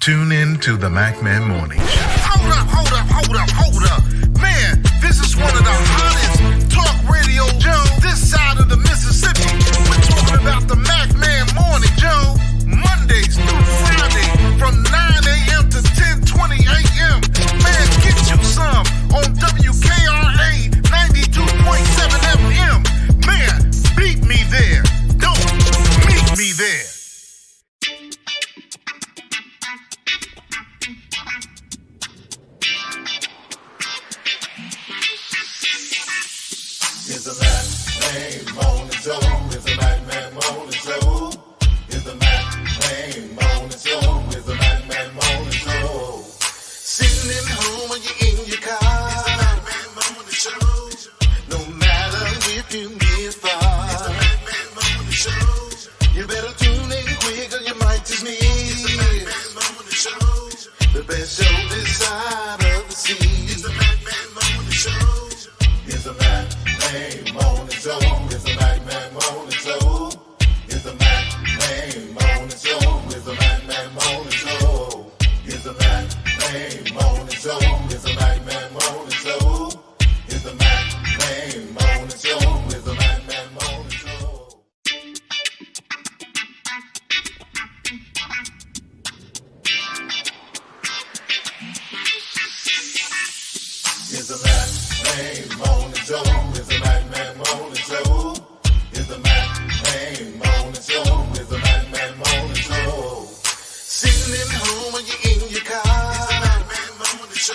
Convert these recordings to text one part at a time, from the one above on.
Tune in to the MacMan Morning Show. Hold up. Man, this is one of the hottest talk radio shows this side of the Mississippi. We're talking about the MacMan Morning Show, Mondays through Friday from 9 a.m. to 10:20 a.m. Man, get you some on WKRA 92.7 FM. Man, beat me there. Don't meet me there. It's the MacMan Morning Show. It's the MacMan Morning Show. It's the MacMan Morning Show. It's the MacMan Morning Show. Sitting at home or you in your car. It's the MacMan Morning Show. No matter if you get far. It's the MacMan Morning Show. You better tune in quick or you might just miss. It's the MacMan Morning Show. The best show this side of the sea. It's the MacMan Morning Show. It's the MacMan Morning Show. It's the MacMan Morning Show. It's the MacMan Morning Show. It's the MacMan Morning Show. It's the MacMan Morning Show. It's the MacMan Morning Show. It's the MacMan Morning Show. It's the MacMan Morning Show. It's the MacMan Morning Show. It's the MacMan Morning Show. It's the MacMan Morning Show. It's the MacMan Morning Show. Sitting at home or you in your car. It's the MacMan Morning Show.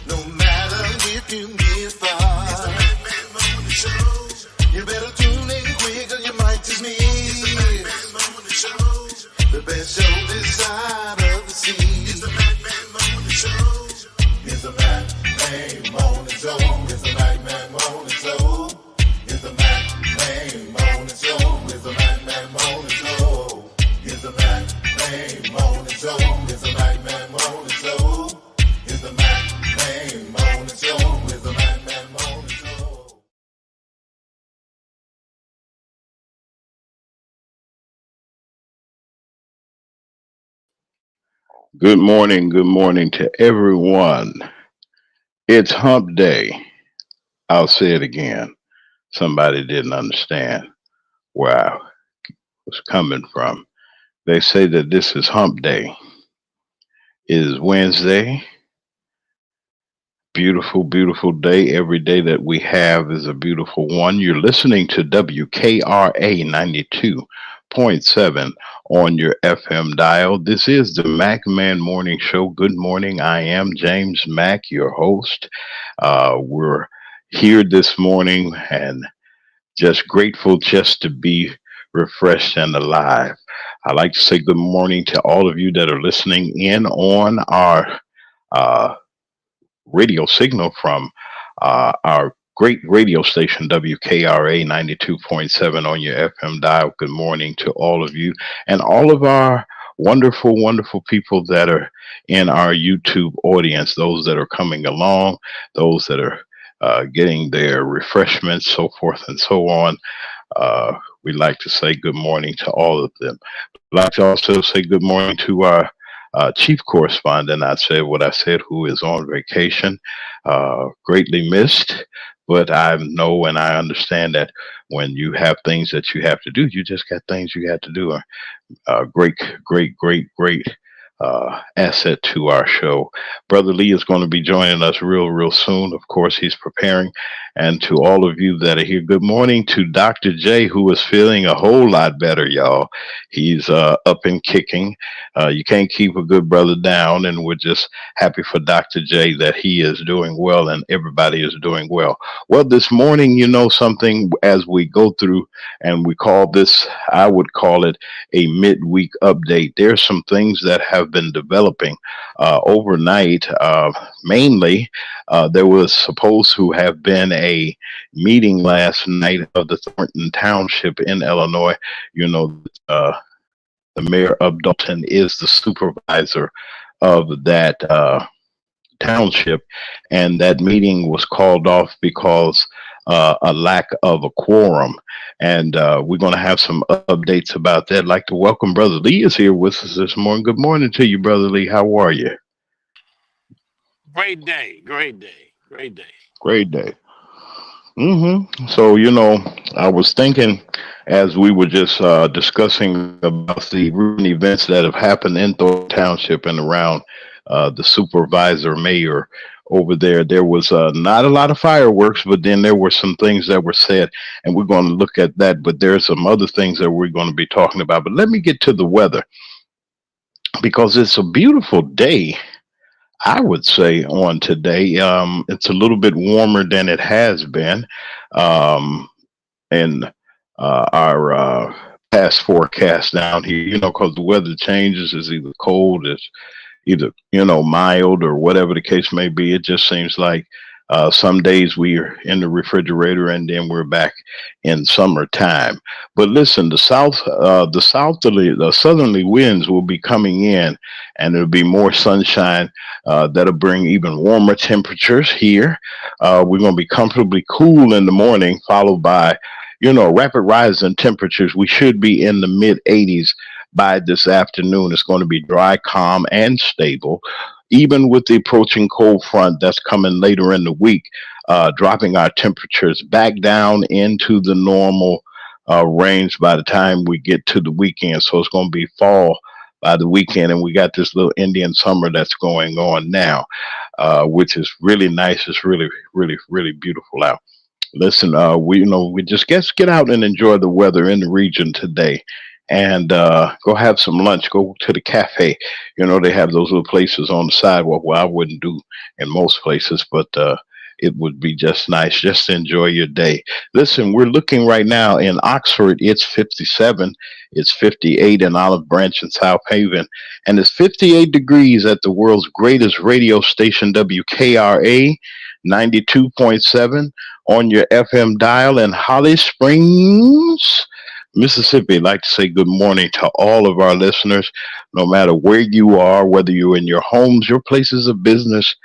No matter if you get far. It's the MacMan Morning Show. You better tune in quick or you might just miss. It's the MacMan Morning Show. The best show this side of the sea. It's the MacMan Morning Show. It's the MacMan Morning Show. It's the MacMan Morning Show. It's the MacMan Morning Show. It's the MacMan Morning Show. It's the MacMan Morning Show. It's the MacMan Morning Show. It's the MacMan Morning Show. It's the MacMan Morning Show. Good morning to everyone. It's hump day. I'll say it again. Somebody didn't understand where I was coming from. They say that this is hump day. It is Wednesday. Beautiful, beautiful day. Every day that we have is a beautiful one. You're listening to WKRA 92.7 on your FM dial. This is the MacMan Morning Show. Good morning. I am James Mack, your host. We're here this morning and just grateful just to be refreshed and alive. I'd like to say good morning to all of you that are listening in on our radio signal from our great radio station, WKRA 92.7 on your FM dial. Good morning to all of you and all of our wonderful, wonderful people that are in our YouTube audience, those that are coming along, those that are getting their refreshments, so forth and so on. We'd like to say good morning to all of them. I'd like to also say good morning to our chief correspondent. I said what I said, who is on vacation, greatly missed. But I know and I understand that when you have things that you have to do, you just got things you have to do. Great asset to our show. Brother Lee is going to be joining us real soon. Of course, he's preparing. And to all of you that are here, good morning to Dr. J, who is feeling a whole lot better, y'all. He's up and kicking. You can't keep a good brother down, and we're just happy for Dr. J that he is doing well and everybody is doing well. Well, this morning, you know something, as we go through and we call this, I would call it a midweek update. There's some things that have been developing overnight. Mainly, there was supposed to have been a meeting last night of the Thornton Township in Illinois. You know, the mayor of Dalton is the supervisor of that township, and that meeting was called off because a lack of a quorum. And we're going to have some updates about that. I'd like to welcome Brother Lee is here with us this morning. Good morning to you, Brother Lee. How are you? Great day, great day, great day. Great day. So, I was thinking as we were just discussing about the recent events that have happened in Thorpe Township and around the supervisor mayor over there, there was not a lot of fireworks, but then there were some things that were said, and we're going to look at that. But there's some other things that we're going to be talking about. But let me get to the weather because it's a beautiful day. I would say on today, it's a little bit warmer than it has been. In our past forecast down here, because the weather changes. It's either cold, it's either, mild or whatever the case may be. It just seems like some days we are in the refrigerator and then we're back in summertime. But listen, the southerly winds will be coming in, and there'll be more sunshine. That'll bring even warmer temperatures here. We're going to be comfortably cool in the morning, followed by, rapid rise in temperatures. We should be in the mid 80s by this afternoon. It's going to be dry, calm, and stable, even with the approaching cold front that's coming later in the week, dropping our temperatures back down into the normal range by the time we get to the weekend. So it's going to be fall by the weekend, and we got this little Indian summer that's going on now, which is really nice. It's really, really, really beautiful out. Listen, we just get out and enjoy the weather in the region today, and go have some lunch. Go to the cafe. They have those little places on the sidewalk. Well, I wouldn't do in most places, but it would be just nice just to enjoy your day. Listen, we're looking right now in Oxford. It's 57. It's 58 in Olive Branch and South Haven, and it's 58 degrees at the world's greatest radio station, WKRA 92.7 on your FM dial in Holly Springs, Mississippi. I'd like to say good morning to all of our listeners, no matter where you are, whether you're in your homes, your places of business,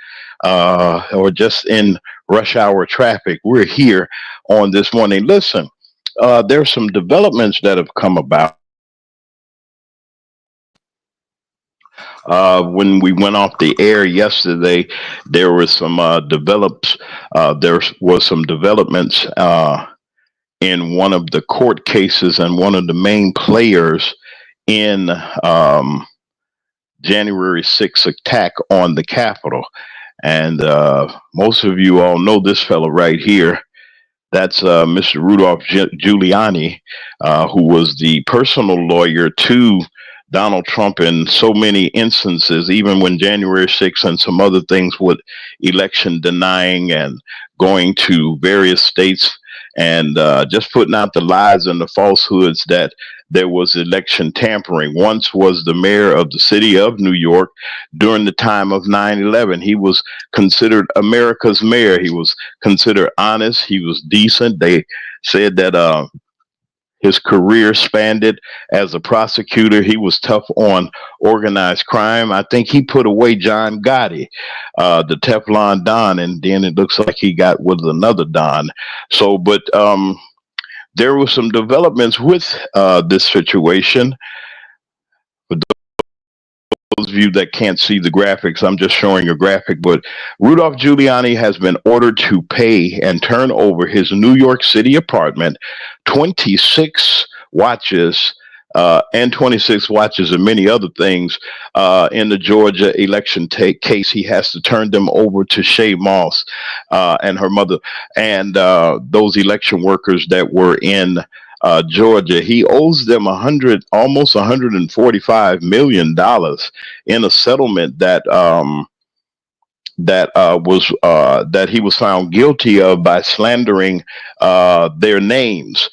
or just in rush hour traffic. We're here on this morning. Listen, there's some developments that have come about. When we went off the air yesterday, there was some there was some developments in one of the court cases, and one of the main players in January 6th attack on the Capitol. And most of you all know this fellow right here. That's Mr. Rudolph Giuliani, who was the personal lawyer to Donald Trump in so many instances, even when January 6th and some other things with election denying and going to various states and just putting out the lies and the falsehoods that there was election tampering. Once was the mayor of the city of New York during the time of 9/11. He was considered America's mayor. He was considered honest. He was decent. They said that his career spanned it as a prosecutor. He was tough on organized crime. I think he put away John Gotti, the Teflon Don, and then it looks like he got with another Don. So, but there were some developments with this situation. For those of you that can't see the graphics, I'm just showing a graphic, but Rudolph Giuliani has been ordered to pay and turn over his New York City apartment, 26 watches, and 26 watches and many other things in the Georgia election case. He has to turn them over to Shay Moss and her mother and those election workers that were in Georgia. He owes them almost $145 million in a settlement that he was found guilty of by slandering their names,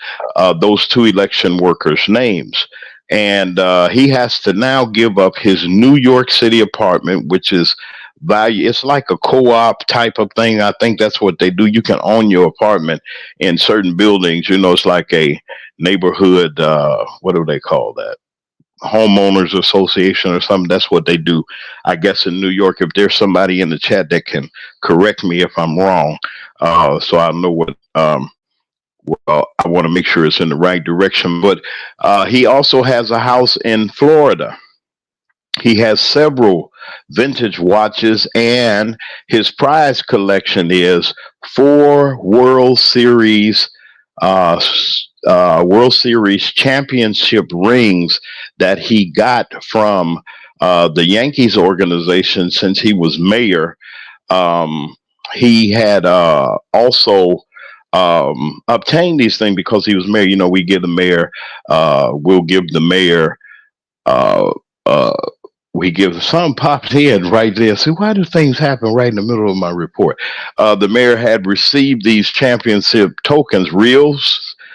those two election workers' names. And he has to now give up his New York City apartment, which is value. It's like a co-op type of thing. I think that's what they do. You can own your apartment in certain buildings. It's like a neighborhood, what do they call that? Homeowners association or something. That's what they do, I guess, in New York. If there's somebody in the chat that can correct me if I'm wrong, so I know what Um, I want to make sure it's in the right direction. But he also has a house in Florida. He has several vintage watches, and his prize collection is four World Series championship rings that he got from the Yankees organization since he was mayor. um, he had also obtained these things because he was mayor. You know, we'll give the mayor, uh, uh, we give some popped in right there. See, why do things happen right in the middle of my report? The mayor had received these championship tokens,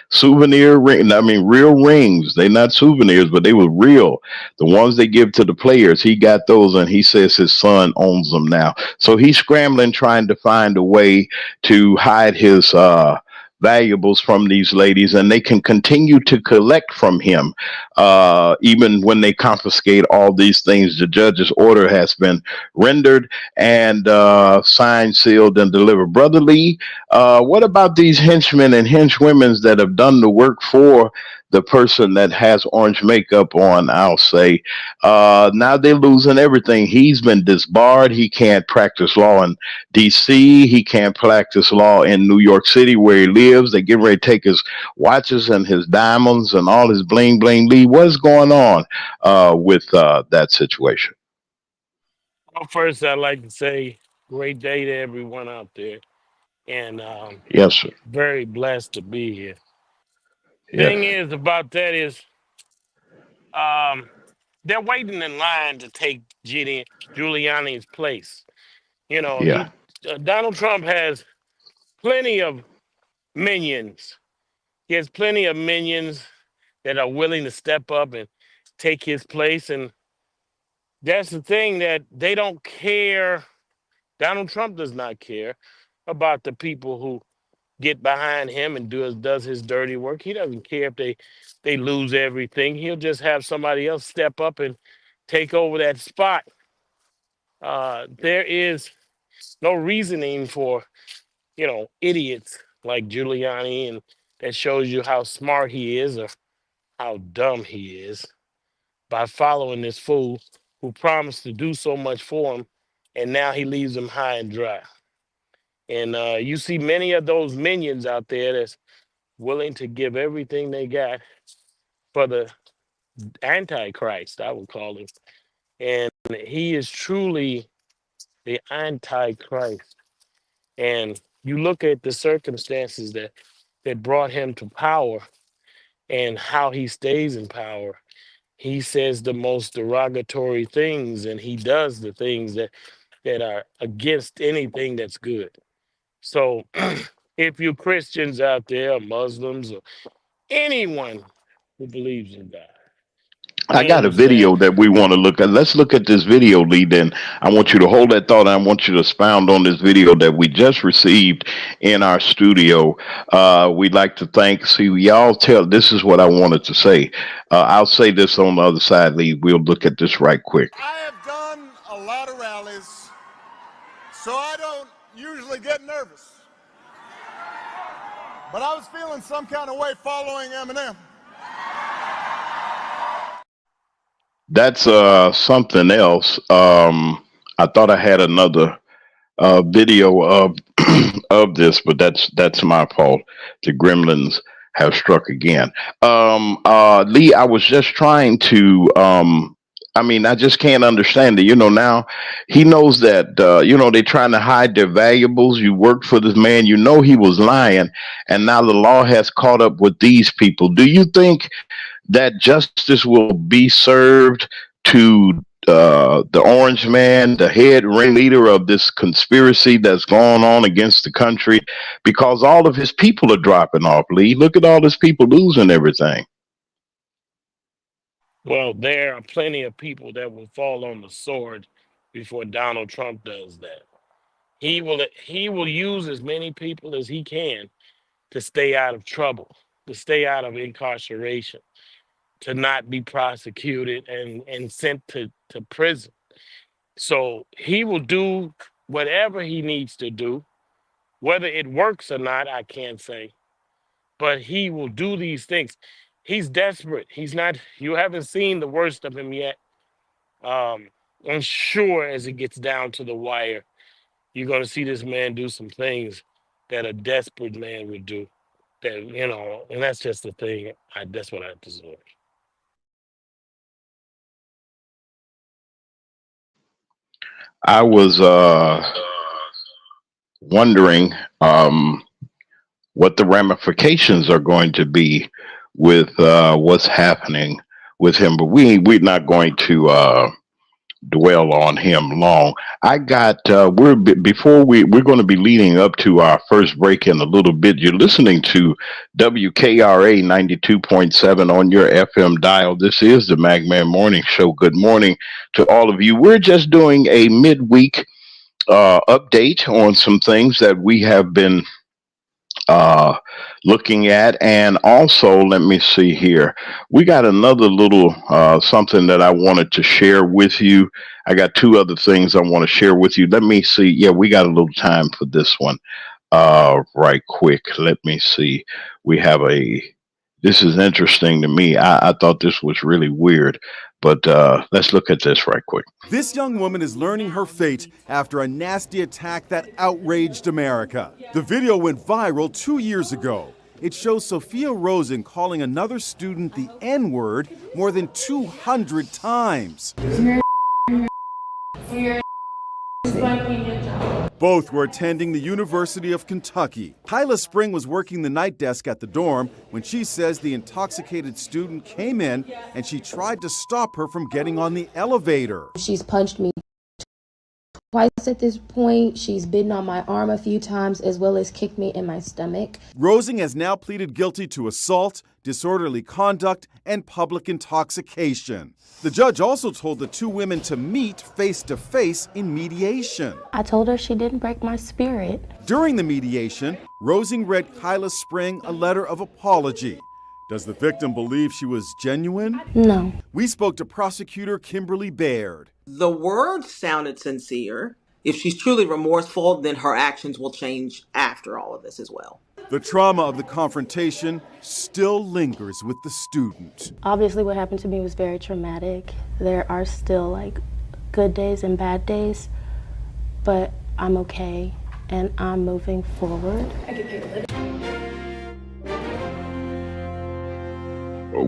souvenir ring. I mean, real rings. They're not souvenirs, but they were real. The ones they give to the players, he got those, and he says his son owns them now. So he's scrambling, trying to find a way to hide his valuables from these ladies, and they can continue to collect from him even when they confiscate all these things. The judge's order has been rendered and signed, sealed, and delivered. Brother Lee, what about these henchmen and henchwomen that have done the work for the person that has orange makeup on? I'll say now they're losing everything. He's been disbarred. He can't practice law in D.C. He can't practice law in New York City where he lives. They get ready to take his watches and his diamonds and all his bling bling. Lee, what's going on with that situation? Well, first, I'd like to say great day to everyone out there, and Yes, sir. very blessed to be here. Yes. Thing is about that is, um, they're waiting in line to take Giuliani's place. You know, Yeah. Donald Trump has plenty of minions. He has plenty of minions that are willing to step up and take his place, and that's the thing that they don't care. Donald Trump does not care about the people who get behind him and does his dirty work. He doesn't care if they lose everything. He'll just have somebody else step up and take over that spot. There is no reasoning for idiots like Giuliani, and that shows you how smart he is or how dumb he is by following this fool who promised to do so much for him, and now he leaves him high and dry. And you see many of those minions out there that's willing to give everything they got for the Antichrist, I would call him. And he is truly the Antichrist. And you look at the circumstances that brought him to power and how he stays in power. He says the most derogatory things, and he does the things that are against anything that's good. So if you Christians out there, or Muslims, or anyone who believes in God, I you got a understand. video that we want to look at. Let's look at this video, Lee. Then I want you to hold that thought. I want you to expound on this video that we just received in our studio. We'd like to thank. See, y'all tell. This is what I wanted to say. I'll say this on the other side, Lee. We'll look at this right quick. I have done a lot of rallies, so I don't usually get nervous. But I was feeling some kind of way following Eminem. That's something else. I thought I had another video of of this, but that's my fault. The gremlins have struck again. Lee, I was just trying to. I mean, I just can't understand it. You know, now he knows that. They're trying to hide their valuables. You worked for this man. You know he was lying, and now the law has caught up with these people. Do you think that justice will be served to the Orange Man, the head ringleader of this conspiracy that's going on against the country, because all of his people are dropping off? Lee, look at all his people losing everything. Well, there are plenty of people that will fall on the sword before Donald Trump does that. He will use as many people as he can to stay out of trouble, to stay out of incarceration, to not be prosecuted and sent to prison. So he will do whatever he needs to do Whether it works or not, I can't say. But he will do these things. He's desperate. He's not. You haven't seen the worst of him yet. Um, I'm sure as it gets down to the wire, you're going to see this man do some things that a desperate man would do. That and that's just the thing. That's what I deserve. I was wondering what the ramifications are going to be with what's happening with him, but we're not going to dwell on him long. I got before we're going to be leading up to our first break in a little bit. You're listening to WKRA 92.7 on your FM dial. This is the Magman Morning Show. Good morning to all of you. We're just doing a midweek update on some things that we have been uh looking at. And also, let me see here, we got another little something that I wanted to share with you. I got two other things I want to share with you. Let me see. Yeah, we got a little time for this one. Right quick, let me see. We have a This is interesting to me. I thought this was really weird, but let's look at this right quick. This young woman is learning her fate after a nasty attack that outraged America. The video went viral 2 years ago. It shows Sophia Rosen calling another student the N-word more than 200 times. Both were attending the University of Kentucky. Kyla Spring was working the night desk at the dorm when she says the intoxicated student came in and she tried to stop her from getting on the elevator. She's punched me twice at this point. She's bitten on my arm a few times, as well as kicked me in my stomach. Rosen has now pleaded guilty to assault, disorderly conduct, and public intoxication. The judge also told the two women to meet face-to-face in mediation. I told her she didn't break my spirit. During the mediation, Rosen read Kyla Spring a letter of apology. Does the victim believe she was genuine? No. We spoke to prosecutor Kimberly Baird. The words sounded sincere. If she's truly remorseful, then her actions will change after all of this as well. The trauma of the confrontation still lingers with the student. Obviously, what happened to me was very traumatic. There are still good days and bad days, but I'm okay and I'm moving forward.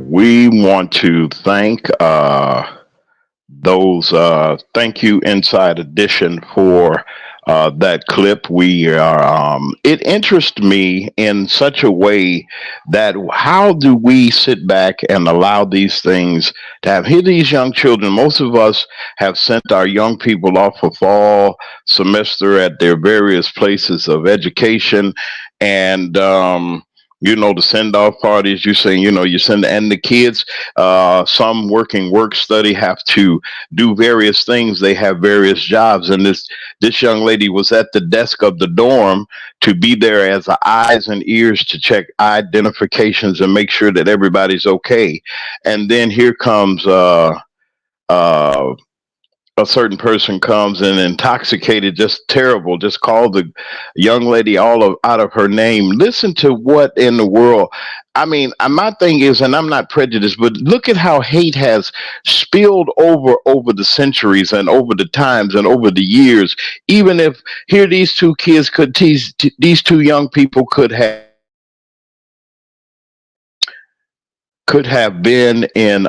We want to thank thank you, Inside Edition, for that clip. It interests me in such a way that how do we sit back and allow these things to have here? These young children, most of us have sent our young people off for fall semester at their various places of education, and the send off parties, you send, and the kids, some working work study, have to do various things. They have various jobs. And this young lady was at the desk of the dorm to be there as eyes and ears to check identifications and make sure that everybody's okay. And then here comes, a certain person comes in intoxicated, just terrible, just called the young lady out of her name. Listen to what in the world. I mean, my thing is, and I'm not prejudiced, but look at how hate has spilled over the centuries and over the times and over the years. Even if here these two kids could tease, these two young people could have been in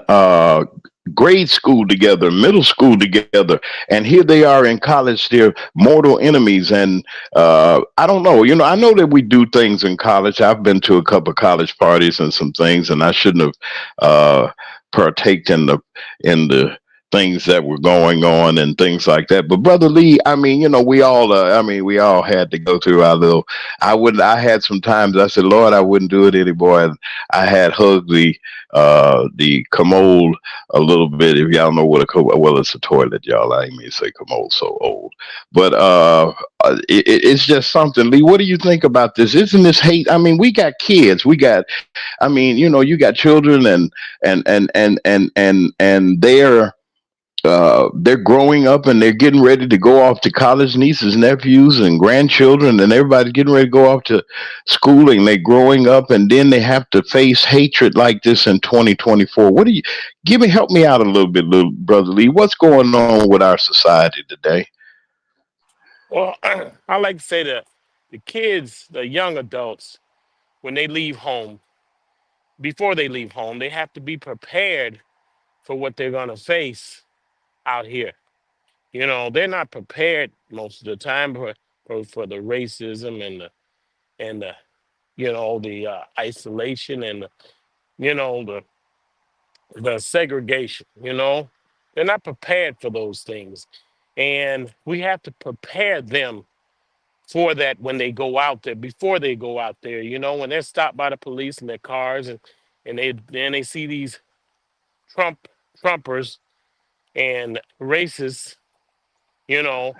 grade school together, middle school together, and here they are in college. They're mortal enemies. And I don't know, I know that we do things in college. I've been to a couple of college parties and some things, and I shouldn't have partaked in the things that were going on and things like that. But Brother Lee, I mean, we all had to go through our little. I had some times I said, Lord, I wouldn't do it anymore. And I had hugged the commode a little bit. If y'all know what a commode, well, it's a toilet, y'all. I ain't mean to say commode, so old. But it's just something. Lee, what do you think about this? Isn't this hate? I mean, we got kids. You got children, and they're they're growing up and they're getting ready to go off to college. Nieces, nephews, and grandchildren, and everybody's getting ready to go off to schooling. They're growing up, and then they have to face hatred like this in 2024. What do you help me out a little bit, little brother Lee? What's going on with our society today? Well, I like to say that the kids, the young adults, when they leave home, before they leave home, they have to be prepared for what they're going to face out here. You know, they're not prepared most of the time for the racism and the the isolation and the segregation. They're not prepared for those things, and we have to prepare them for that when they go out there, before they go out there. When they're stopped by the police in their cars and they see these Trumpers and racists, you know,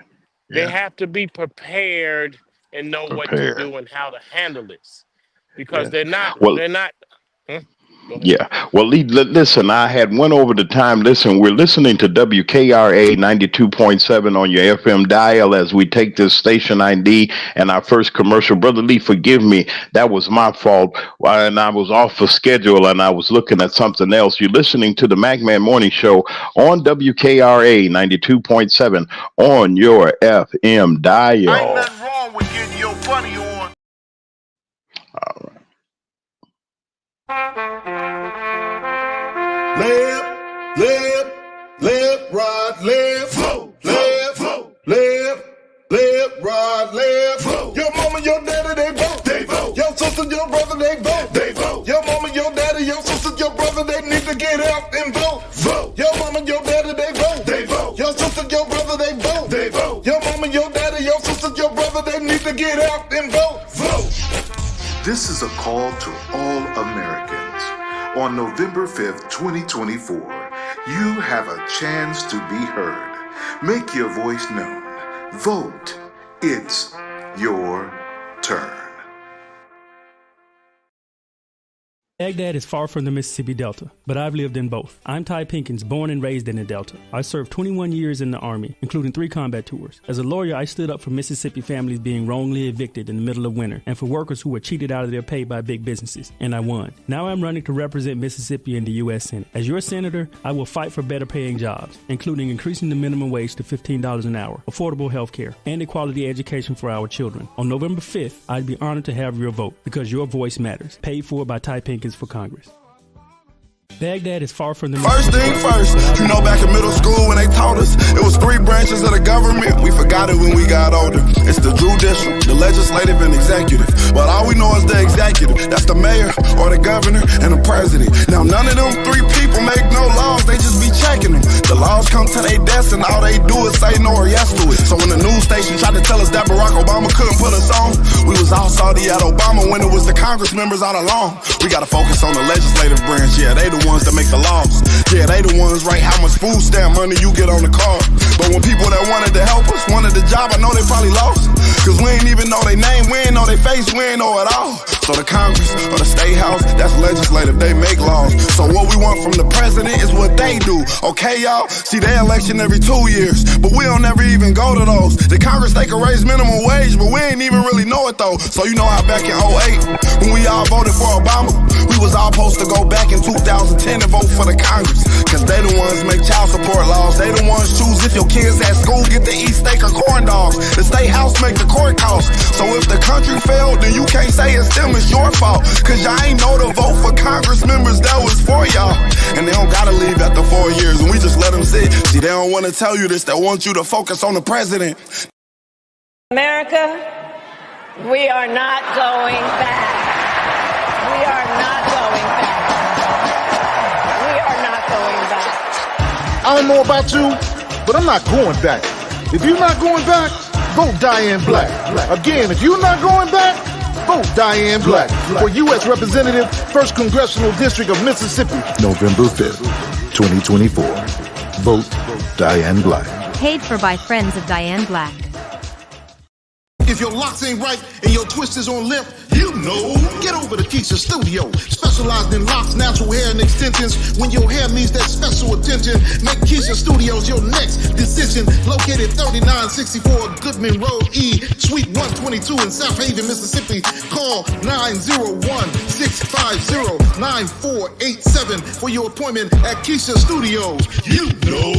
they Yeah, have to be prepared and know what to prepared. do and how to handle this because Yeah. they're not Well, they're not. Hmm? Go ahead. yeah. Well, Lee, listen, I had went over the time. Listen, we're listening to WKRA 92.7 on your FM dial as we take this station ID and our first commercial. Brother Lee, forgive me. That was my fault. And I was off the schedule and I was looking at something else. You're listening to the Macman Morning Show on WKRA 92.7 on your FM Ain't dial. nothing wrong with getting your funny on. Left, right, left, left, right, left. Your mama, your daddy, they vote. They vote. Your sister, your brother, they vote. They vote. Your mama, your daddy, your sister, your brother, they need to get out and vote. Vote. Your mama, your daddy, they vote. They vote. Your sister, your brother, they vote. They vote. Your mama, your daddy, your sister, your brother, they need to get out and vote. Vote. This is a call to all Americans. On November 5th, 2024, you have a chance to be heard. Make your voice known. Vote. It's your turn. Baghdad is far from the Mississippi Delta, but I've lived in both. I'm Ty Pinkins, born and raised in the Delta. I served 21 years in the Army, including 3 combat tours. As a lawyer, I stood up for Mississippi families being wrongly evicted in the middle of winter, and for workers who were cheated out of their pay by big businesses, and I won. Now I'm running to represent Mississippi in the U.S. Senate. As your senator, I will fight for better paying jobs, including increasing the minimum wage to $15 an hour, affordable health care, and equality education for our children. On November 5th, I'd be honored to have your vote, because your voice matters. Paid for by Ty Pinkins for Congress. Baghdad is far from the First thing first, you know back in middle school when they taught us it was 3 branches of the government. We forgot it when we got older. It's the judicial, the legislative, and executive. But all we know is the executive. That's the mayor or the governor and the president. Now none of them 3 people make no laws, they just be checking them. The laws come to their desk and all they do is say no or yes to it. So when the news station tried to tell us that Barack Obama couldn't put us on, we was all salty at Obama when it was the Congress members all along. We gotta focus on the legislative branch, yeah, they the ones that make the laws. Yeah, they the ones write how much food stamp money you get on the card. But when people that wanted to help us wanted the job, I know they probably lost. Cause we ain't even know their name, we ain't know their face, we ain't know it all. So the Congress or the State House, that's legislative, they make laws. So what we want from the president is what they do, okay y'all? See, they election every 2 years, but we don't never even go to those. The Congress, they can raise minimum wage, but we ain't even really know it though. So you know how back in 08, when we all voted for Obama, we was all supposed to go back in 2010 and vote for the Congress. Cause they the ones make child support laws, they the ones choose if your kids at school get to eat steak or corn dogs. The State House make the court costs. So if the country failed, then you can't say it's them, it's your fault. Cause y'all ain't know to vote for Congress members that was for y'all. And they don't gotta leave after 4 years, and we just let them sit. See, they don't wanna tell you this, they want you to focus on the president. America, we are not going back. We are not going back. We are not going back. I don't know about you, but I'm not going back. If you're not going back, vote Diane Black. Again, if you're not going back, vote Diane Black for U.S. Representative, 1st Congressional District of Mississippi. November 5th, 2024. Vote Diane Black. Paid for by friends of Diane Black. If your locks ain't right and your twist is on limp, you know. Get over to Keisha Studio. Specialized in locks, natural hair, and extensions. When your hair needs that special attention, make Keisha Studios your next decision. Located 3964 Goodman Road E, Suite 122 in South Haven, Mississippi. Call 901-650-9487 for your appointment at Keisha Studios. You know.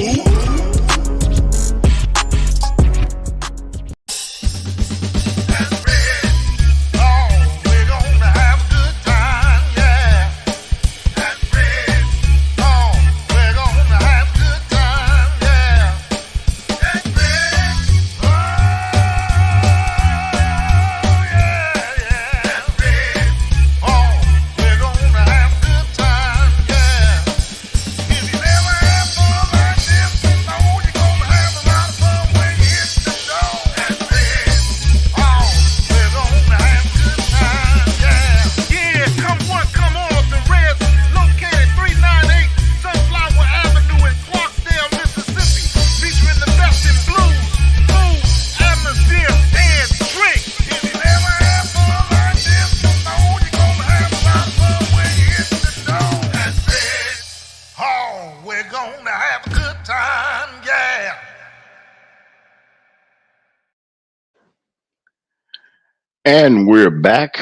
And we're back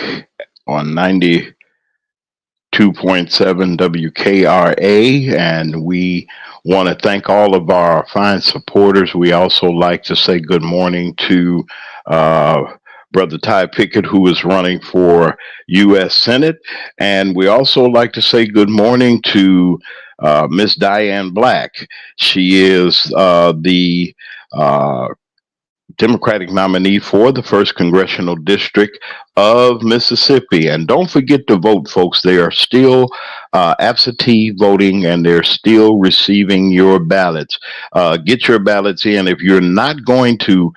on 92.7 WKRA, and we want to thank all of our fine supporters. We also like to say good morning to Brother Ty Pickett, who is running for U.S. Senate. And we also like to say good morning to Miss Diane Black. She is the Democratic nominee for the 1st Congressional District of Mississippi. And don't forget to vote, folks. They are still absentee voting, and they're still receiving your ballots. Get your ballots in. If you're not going to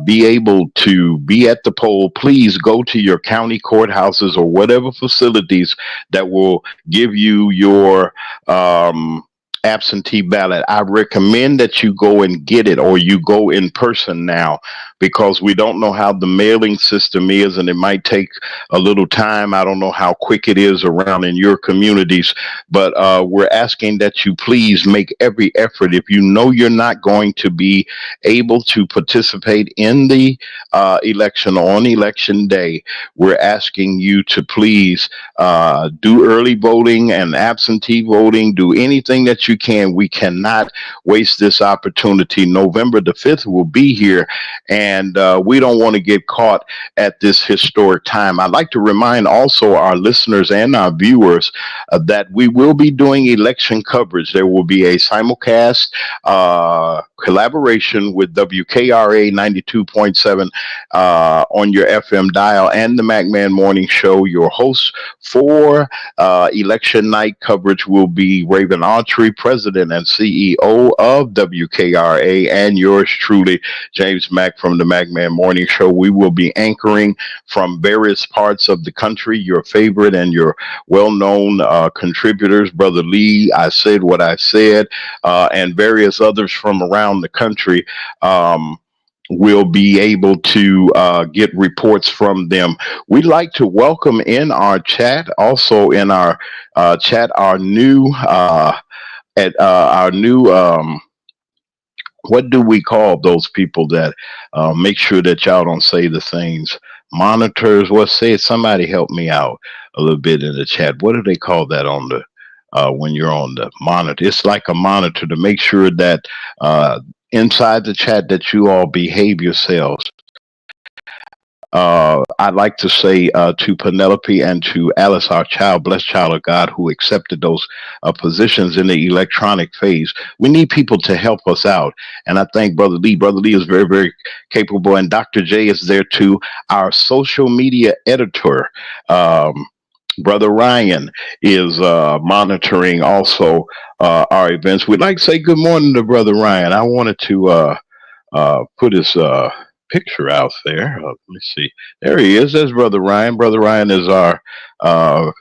be able to be at the poll, please go to your county courthouses or whatever facilities that will give you your absentee ballot. I recommend that you go and get it, or you go in person now, because we don't know how the mailing system is, and it might take a little time. I don't know how quick it is around in your communities, but we're asking that you please make every effort. If you know you're not going to be able to participate in the election on election day, we're asking you to please do early voting and absentee voting. Do anything that you can. We cannot waste this opportunity. November the 5th will be here, and we don't want to get caught at this historic time. I'd like to remind also our listeners and our viewers that we will be doing election coverage. There will be a simulcast collaboration with WKRA 92.7 on your FM dial and the MacMan Morning Show. Your host for election night coverage will be Raven Autry, President and CEO of WKRA, and yours truly, James Mack from the MacMan Morning Show. We will be anchoring from various parts of the country, your favorite and your well-known contributors, Brother Lee, I Said What I Said, and various others from around the country. We'll be able to get reports from them. We'd like to welcome in our chat, also in our chat, our new what do we call those people that make sure that y'all don't say the things? Monitors. What say it? Somebody help me out a little bit in the chat. What do they call that on the when you're on the monitor? It's like a monitor to make sure that inside the chat that you all behave yourselves. I'd like to say to Penelope and to Alice, our child, blessed child of God, who accepted those positions in the electronic phase. We need people to help us out. And I thank Brother Lee. Brother Lee is very, very capable. And Dr. J is there too, our social media editor. Brother Ryan is monitoring also our events. We'd like to say good morning to Brother Ryan. I wanted to put his picture out there. Let me see. There he is. There's Brother Ryan. Brother Ryan is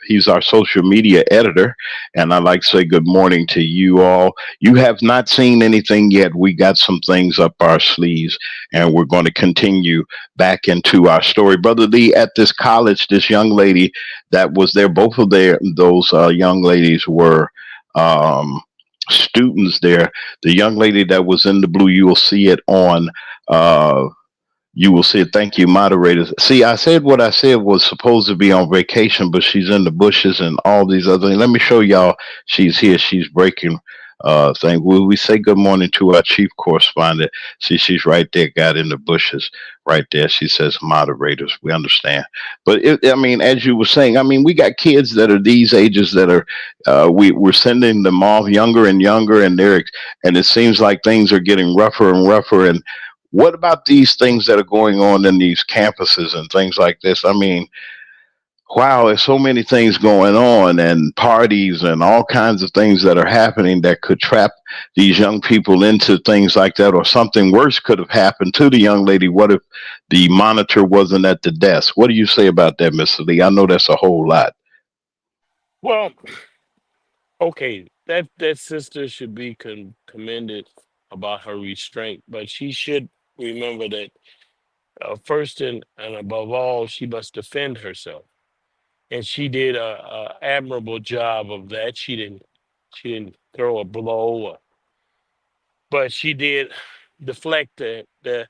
he's our social media editor. And I'd like to say good morning to you all. You have not seen anything yet. We got some things up our sleeves, and we're going to continue back into our story. Brother Lee, at this college, this young lady that was there, both of those young ladies were students there. The young lady that was in the blue, you will see it on you will see it. Thank you, moderators. See, I said what I said was supposed to be on vacation, but she's in the bushes and all these other things. Let me show y'all. She's here. She's breaking thing. Will we say good morning to our chief correspondent? See, she's right there, got in the bushes right there. She says moderators. We understand. But I mean, as you were saying, I mean, we got kids that are these ages that are we're sending them off younger and younger, and it seems like things are getting rougher and rougher. And what about these things that are going on in these campuses and things like this? I mean, wow, there's so many things going on and parties and all kinds of things that are happening that could trap these young people into things like that, or something worse could have happened to the young lady. What if the monitor wasn't at the desk? What do you say about that, Mr. Lee? I know that's a whole lot. Well, okay, that sister should be commended about her restraint, but she should remember that first and above all, she must defend herself, and she did a admirable job of that. She didn't throw a blow, but she did deflect that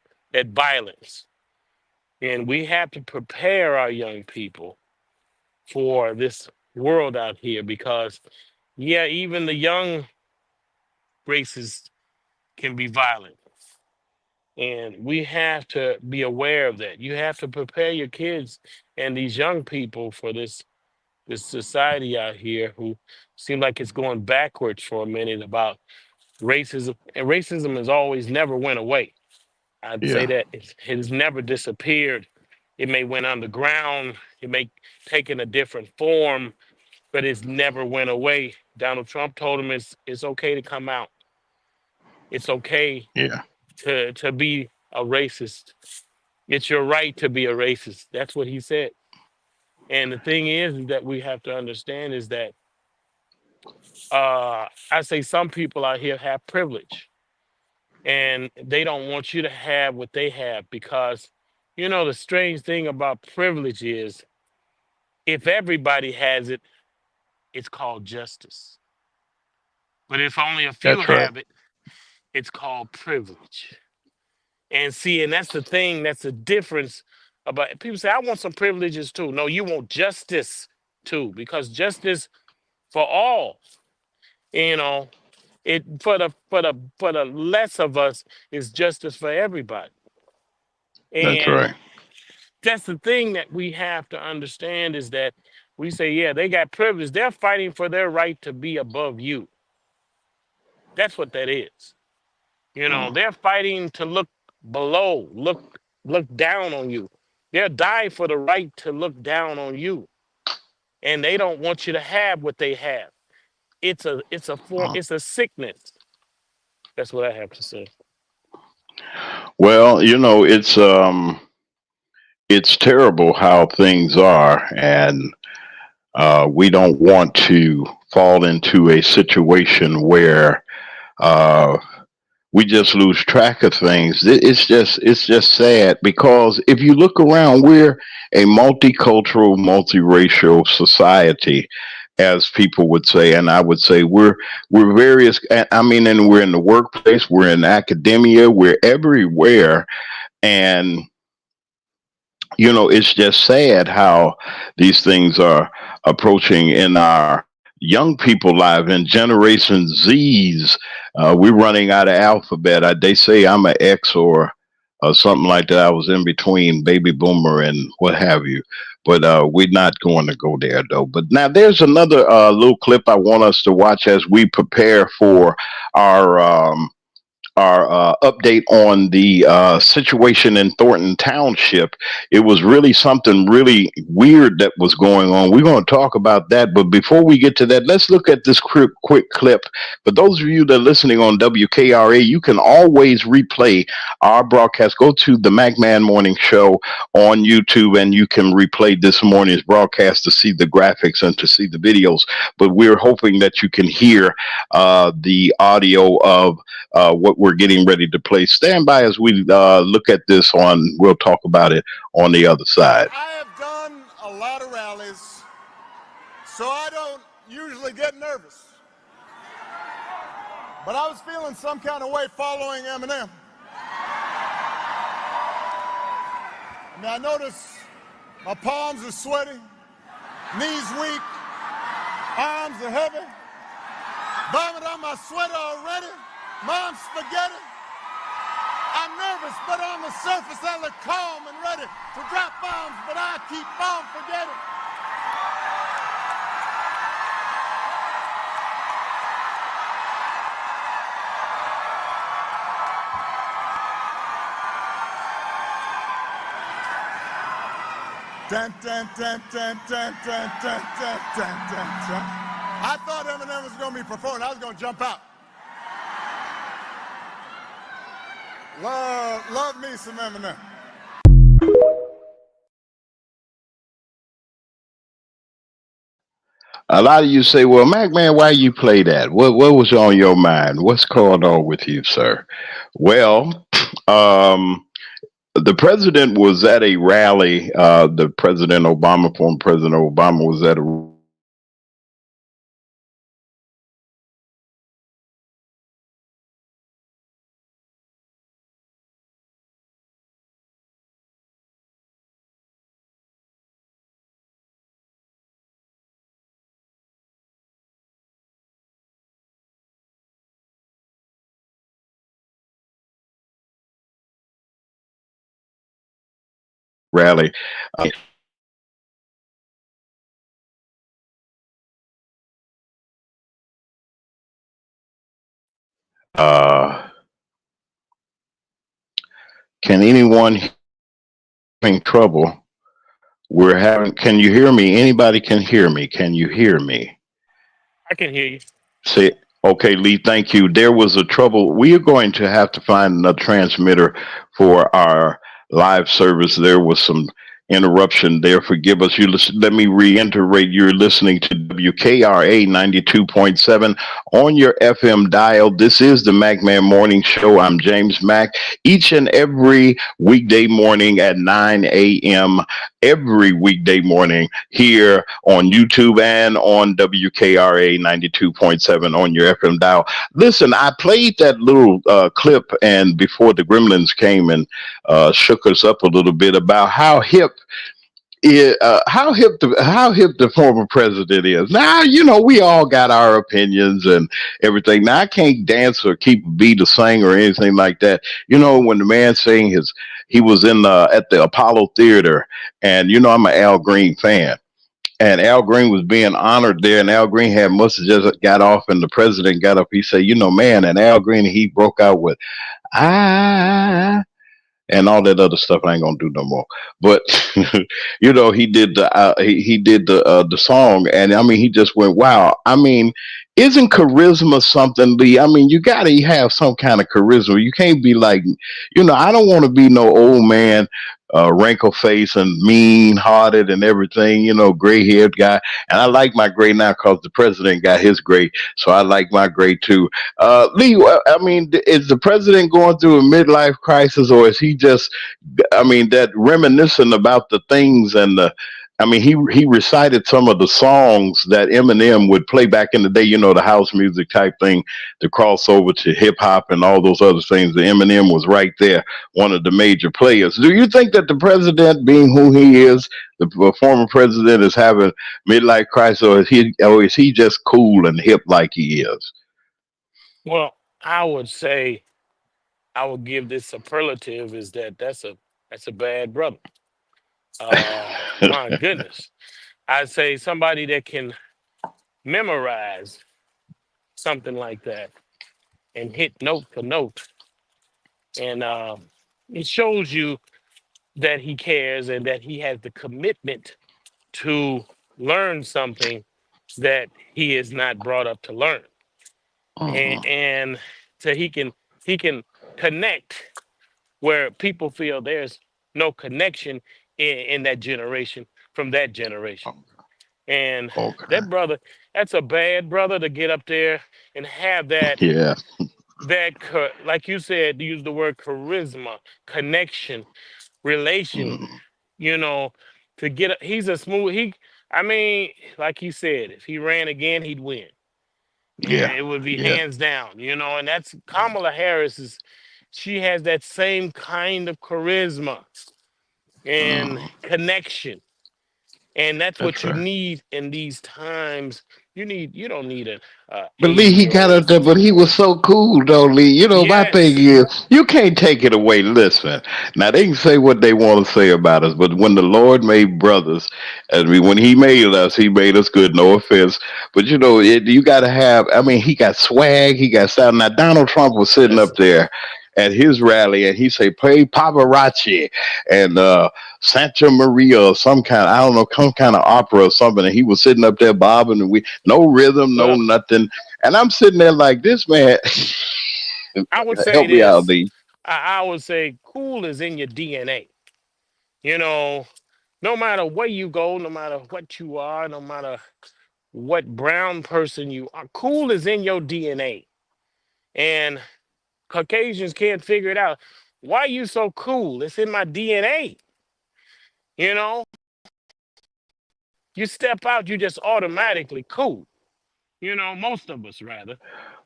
violence. And we have to prepare our young people for this world out here because, yeah, even the young races can be violent. And we have to be aware of that. You have to prepare your kids and these young people for this society out here who seem like it's going backwards for a minute about racism. And racism has always never went away. I'd say Yeah, that it has never disappeared. It may went underground, it may taken a different form, but it's never went away. Donald Trump told him it's okay to come out. It's okay yeah, to be a racist. It's your right to be a racist. That's what he said. And the thing is that we have to understand is that I say some people out here have privilege and they don't want you to have what they have because the strange thing about privilege is if everybody has it, it's called justice. But if only a few that's right. have it, it's called privilege. And see, and that's the thing, that's the difference about people say, I want some privileges too. No, you want justice too, because justice for all, you know, it for the less of us is justice for everybody. That's And right. that's the thing that we have to understand is that we say, yeah, they got privilege. They're fighting for their right to be above you. That's what that is. Mm. They're fighting to look below, look down on you. They'll die for the right to look down on you. And they don't want you to have what they have. It's a form, Mm. it's a sickness. That's what I have to say. Well, it's terrible how things are, and we don't want to fall into a situation where uh, we just lose track of things. It's just sad because if you look around, we're a multicultural, multiracial society, as people would say, and I would say we're various. I mean, and we're in the workplace, we're in academia, we're everywhere, and it's just sad how these things are approaching in our young people live in Generation Z's. We're running out of alphabet. They say I'm an X or something like that. I was in between baby boomer and what have you. But we're not going to go there though. But now there's another little clip I want us to watch as we prepare for our our update on the situation in Thornton Township. It was really something really weird that was going on. We're going to talk about that. But before we get to that, let's look at this quick clip. For those of you that are listening on WKRA, you can always replay our broadcast. Go to the McMahon Morning Show on YouTube and you can replay this morning's broadcast to see the graphics and to see the videos. But we're hoping that you can hear the audio of what we're getting ready to play. Stand by as we look at this on, we'll talk about it on the other side. I have done a lot of rallies, so I don't usually get nervous. But I was feeling some kind of way following Eminem. I mean, I notice my palms are sweaty, knees weak, arms are heavy, vomit on my sweater already, mom's spaghetti. I'm nervous, but on the surface I look calm and ready to drop bombs, but I keep on forgetting. Dun, dun, dun, dun, dun, dun, dun, dun, dun, dun, dun. I thought Eminem was going to be performing. I was going to jump out. Love me some Eminem. A lot of you say, well, Mac, man, why you play that? What was on your mind? What's going on with you, sir? Well, the president was at a rally. The President Obama, former President Obama, was at a rally. Uh, can anyone having trouble? We're having. Can you hear me? Anybody can hear me? Can you hear me? I can hear you. Say, okay, Lee, thank you. There was a trouble. We are going to have to find another transmitter for our live service. There was some interruption there. Forgive us. Let me reiterate. You're listening to WKRA 92.7 on your FM dial. This is the McMahon Morning Show. I'm James Mack. Each and every weekday morning at 9 a.m., every weekday morning here on YouTube and on WKRA 92.7 on your FM dial. Listen, I played that little clip, and before the Gremlins came and shook us up a little bit about how hip how hip the former president is. Now, you know, we all got our opinions and everything. Now, I can't dance or keep a beat or sing or anything like that. You know, when the man sang he was in at the Apollo Theater, and you know, I'm an Al Green fan. And Al Green was being honored there, and Al Green must have just got off, and the president got up. He said, "You know, man," and Al Green, he broke out with, "I," and all that other stuff. I ain't gonna do no more. But you know, he did he did the song, and I mean, he just went, "Wow!" I mean, isn't charisma something, Lee? I mean, you gotta have some kind of charisma. You can't be like, you know, I don't want to be no old man, wrinkle face and mean hearted and everything. You know, gray haired guy. And I like my gray now because the president got his gray, so I like my gray too. Lee, I mean, is the president going through a midlife crisis, or is he just, I mean, that reminiscent about the things and the, I mean, he recited some of the songs that Eminem would play back in the day, you know, the house music type thing, the crossover to hip hop and all those other things. The Eminem was right there, one of the major players. Do you think that the president, being who he is, the former president, is having midlife crisis, or is he just cool and hip like he is? Well, I would say I would give this superlative is that's a bad brother. My goodness. I'd say somebody that can memorize something like that and hit note for note. and it shows you that he cares and that he has the commitment to learn something that he is not brought up to learn, Mm-hmm. and so he can connect where people feel there's no connection in that generation from that generation. And Okay. that brother, that's a bad brother to get up there and have that Yeah. like you said, use the word charisma, connection, relation, Mm, you know, to get he's a smooth I mean, like he said, if he ran again, he'd win. And yeah. it would be Yeah. hands down, and that's Kamala Harris is she has that same kind of charisma and Mm, connection. And that's that's what you right. need in these times. You don't need an But Lee, 80 he year got old. up there, but he was so cool, though, Lee. You know, my thing Yes, is, you can't take it away. Listen, now they can say what they want to say about us, but when the Lord made brothers, I mean, when He made us good. No offense, but you got to have. I mean, he got swag, he got style. Now Donald Trump was sitting that's up there at his rally, and he say, "Play paparazzi," and Santa Maria or some kind, I don't know, some kind of opera or something, and he was sitting up there bobbing, and we no rhythm, no well. nothing. And I'm sitting there like this man. I would say Help me out, this. Lee. I would say cool is in your DNA. You know, no matter where you go, no matter what you are, no matter what brown person you are, cool is in your DNA. And Caucasians can't figure it out. Why you so cool? It's in my DNA. You know, you step out, you just automatically cool. Most of us rather.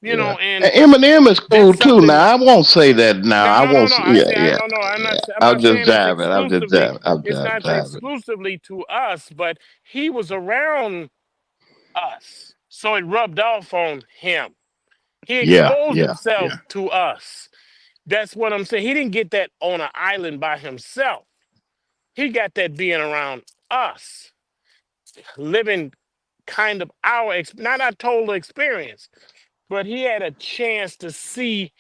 Yeah, And and Eminem is cool that's too. something. Now I won't say that. Now No, I no, no, won't. no. I Yeah, say I yeah, don't know. I'm not. yeah. I'm I'm not just saying it's jabbing. I'm just exclusively. jabbing. I'm It's just not jabbing. exclusively to us, but he was around us, so it rubbed off on him. He Yeah, exposed yeah, himself yeah, to us. That's what I'm saying. He didn't get that on an island by himself. He got that being around us, living kind of not our total experience, but he had a chance to see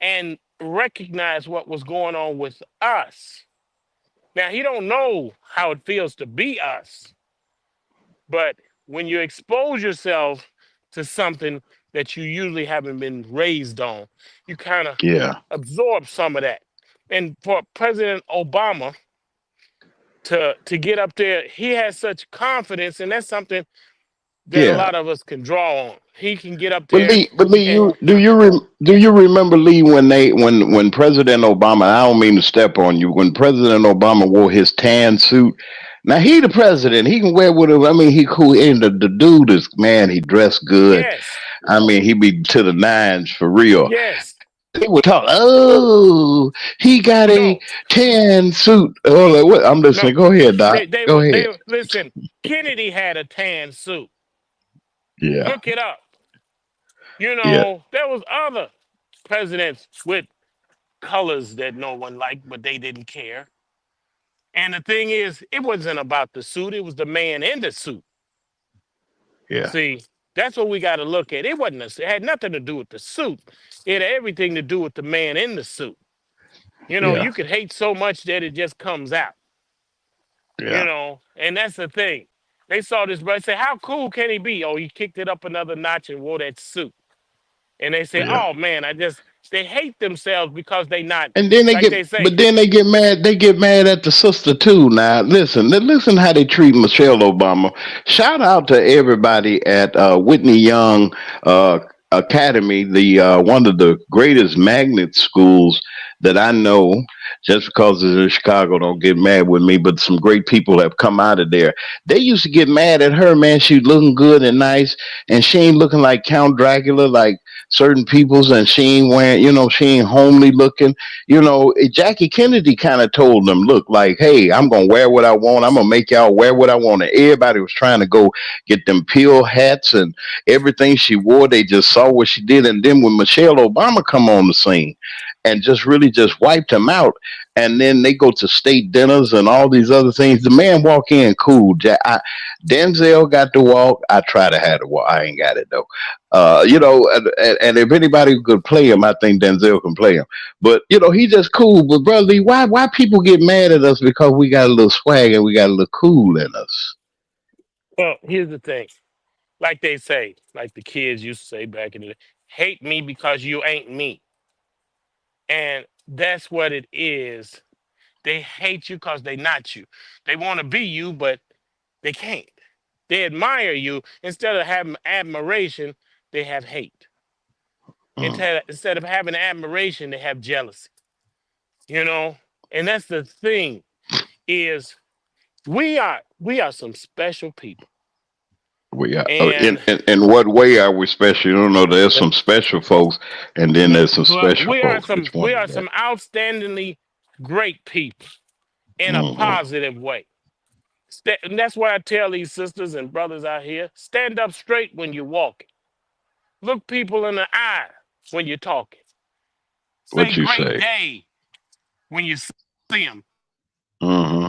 and recognize what was going on with us. Now he don't know how it feels to be us, but when you expose yourself to something that you usually haven't been raised on, you kind of yeah, absorb some of that. And for President Obama to get up there, he has such confidence, and that's something that a yeah. lot of us can draw on. He can get up But there Lee, and do you remember Lee when President Obama? I don't mean to step on you. When President Obama wore his tan suit, now he the president. He can wear whatever. I mean, he cool. And the dude is man. He dressed good. yes, I mean, he be to the nines for real. yes, They would talk. Oh, he got a no, tan suit. Oh, like, what? I'm no. listening. Go ahead, Doc. They Go were ahead. listen. Kennedy had a tan suit. Yeah, Look it up. yeah, There was other presidents with colors that no one liked, but they didn't care. And the thing is, it wasn't about the suit; it was the man in the suit. yeah, See, that's what we got to look at. It had nothing to do with the suit. It had everything to do with the man in the suit. yeah, You could hate so much that it just comes out. yeah, And that's the thing. They saw this brother say, "How cool can he be?" Oh, he kicked it up another notch and wore that suit. And they say, yeah. "Oh man, they hate themselves because they not And then like they say." they get mad. They get mad at the sister too. Now, listen how they treat Michelle Obama. Shout out to everybody at Whitney Young uh, Academy, the one of the greatest magnet schools that I know. Just because it's in Chicago, don't get mad with me. But some great people have come out of there. They used to get mad at her, man. She looking good and nice, and she ain't looking like Count Dracula, like certain people's, and she ain't wearing, she ain't homely looking. Jackie Kennedy kind of told them, look, like, hey, I'm going to wear what I want. I'm going to make y'all wear what I want. And everybody was trying to go get them pill hats and everything she wore. They just saw what she did. And then when Michelle Obama come on the scene, and just really just wiped him out. And then they go to state dinners and all these other things. The man walk in cool. Denzel got to walk. I try to have to walk. I ain't got it though. And if anybody could play him, I think Denzel can play him. But he just cool. But brother Lee, why people get mad at us because we got a little swag and we got a little cool in us? Well, here's the thing. Like they say, like the kids used to say back in the day, hate me because you ain't me. And that's what it is. They hate you because they not you. They want to be you, but they can't. They admire you. Instead of having admiration, they have hate. Mm. Instead of having admiration, they have jealousy. And that's the thing is we are some special people. We are. In, And in in what way are we special? You don't know. There's some special folks, and then there's some well, special folks. Which one we is are that? some outstandingly great people in a Hmm. positive way. And that's why I tell these sisters and brothers out here, stand up straight when you're walking. Look people in the eye when you're talking. Say What you great say? day when you see them. Hmm.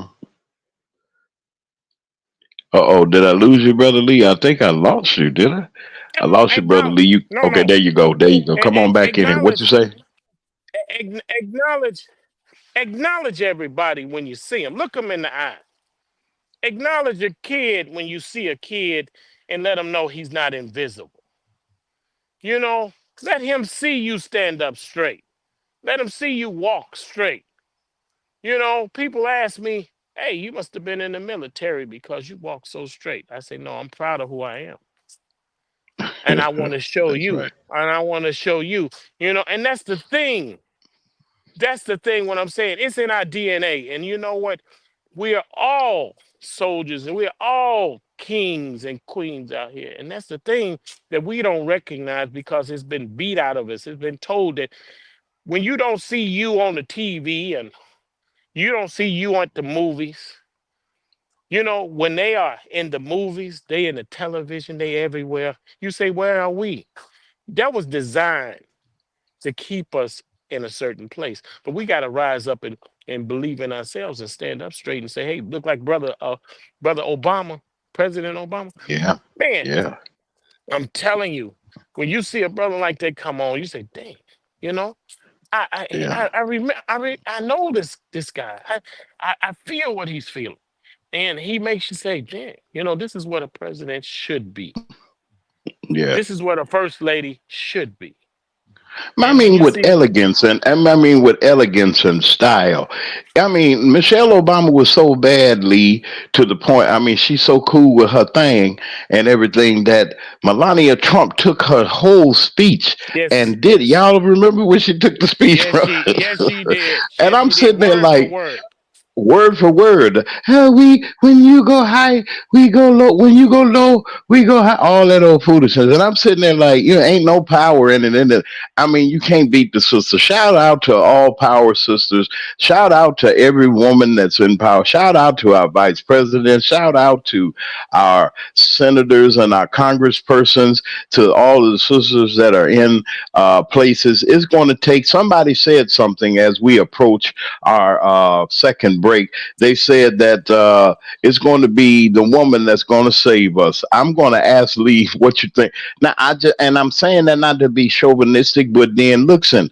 Oh, did I lose you, brother Lee? I think I lost you. Did I? I lost you, brother Lee. No, Okay? no. There you go. There you go. Come on back in here. What you Acknowledge, say? acknowledge, acknowledge everybody when you see them. Look them in the eye. Acknowledge a kid when you see a kid and let him know he's not invisible. You know, let him see you stand up straight. Let him see you walk straight. People ask me, hey, you must have been in the military because you walk so straight. I say, no, I'm proud of who I am. And I want to show That's you. right. And I want to show you, and that's the thing. That's the thing when I'm saying it's in our DNA. And you know what? We are all soldiers and we are all kings and queens out here. And that's the thing that we don't recognize because it's been beat out of us. It's been told that when you don't see you on the TV and you don't see you at the movies, when they are in the movies, they in the television, they everywhere. You say, where are we? That was designed to keep us in a certain place. But we got to rise up and believe in ourselves and stand up straight and say, hey, look like brother Obama, President Obama. Yeah. Man, Yeah. I'm telling you, when you see a brother like that come on, you say, dang, you know, Yeah. I remember I know this guy. I feel what he's feeling. And he makes you say, damn, this is what a president should be. Yeah. This is what a first lady should be. I And when mean, you with see, elegance with elegance and style. I mean, Michelle Obama was so badly to the point. I mean, she's so cool with her thing and everything that Melania Trump took her whole speech yes, and did. Y'all remember when she took the speech from? yes, she did. And Yes, I'm she did. sitting there Word for like, word. word for word. When you go high, we go low. When you go low, we go high. All that old foolishness. And I'm sitting there like, ain't no power in it. I mean, you can't beat the sister. Shout out to all power sisters. Shout out to every woman that's in power. Shout out to our vice president. Shout out to our senators and our congresspersons, to all of the sisters that are in places. It's going to take, somebody said something as we approach our second break. They said that it's going to be the woman that's going to save us. I'm going to ask Lee what you think. Now, I'm saying that not to be chauvinistic, but then listen,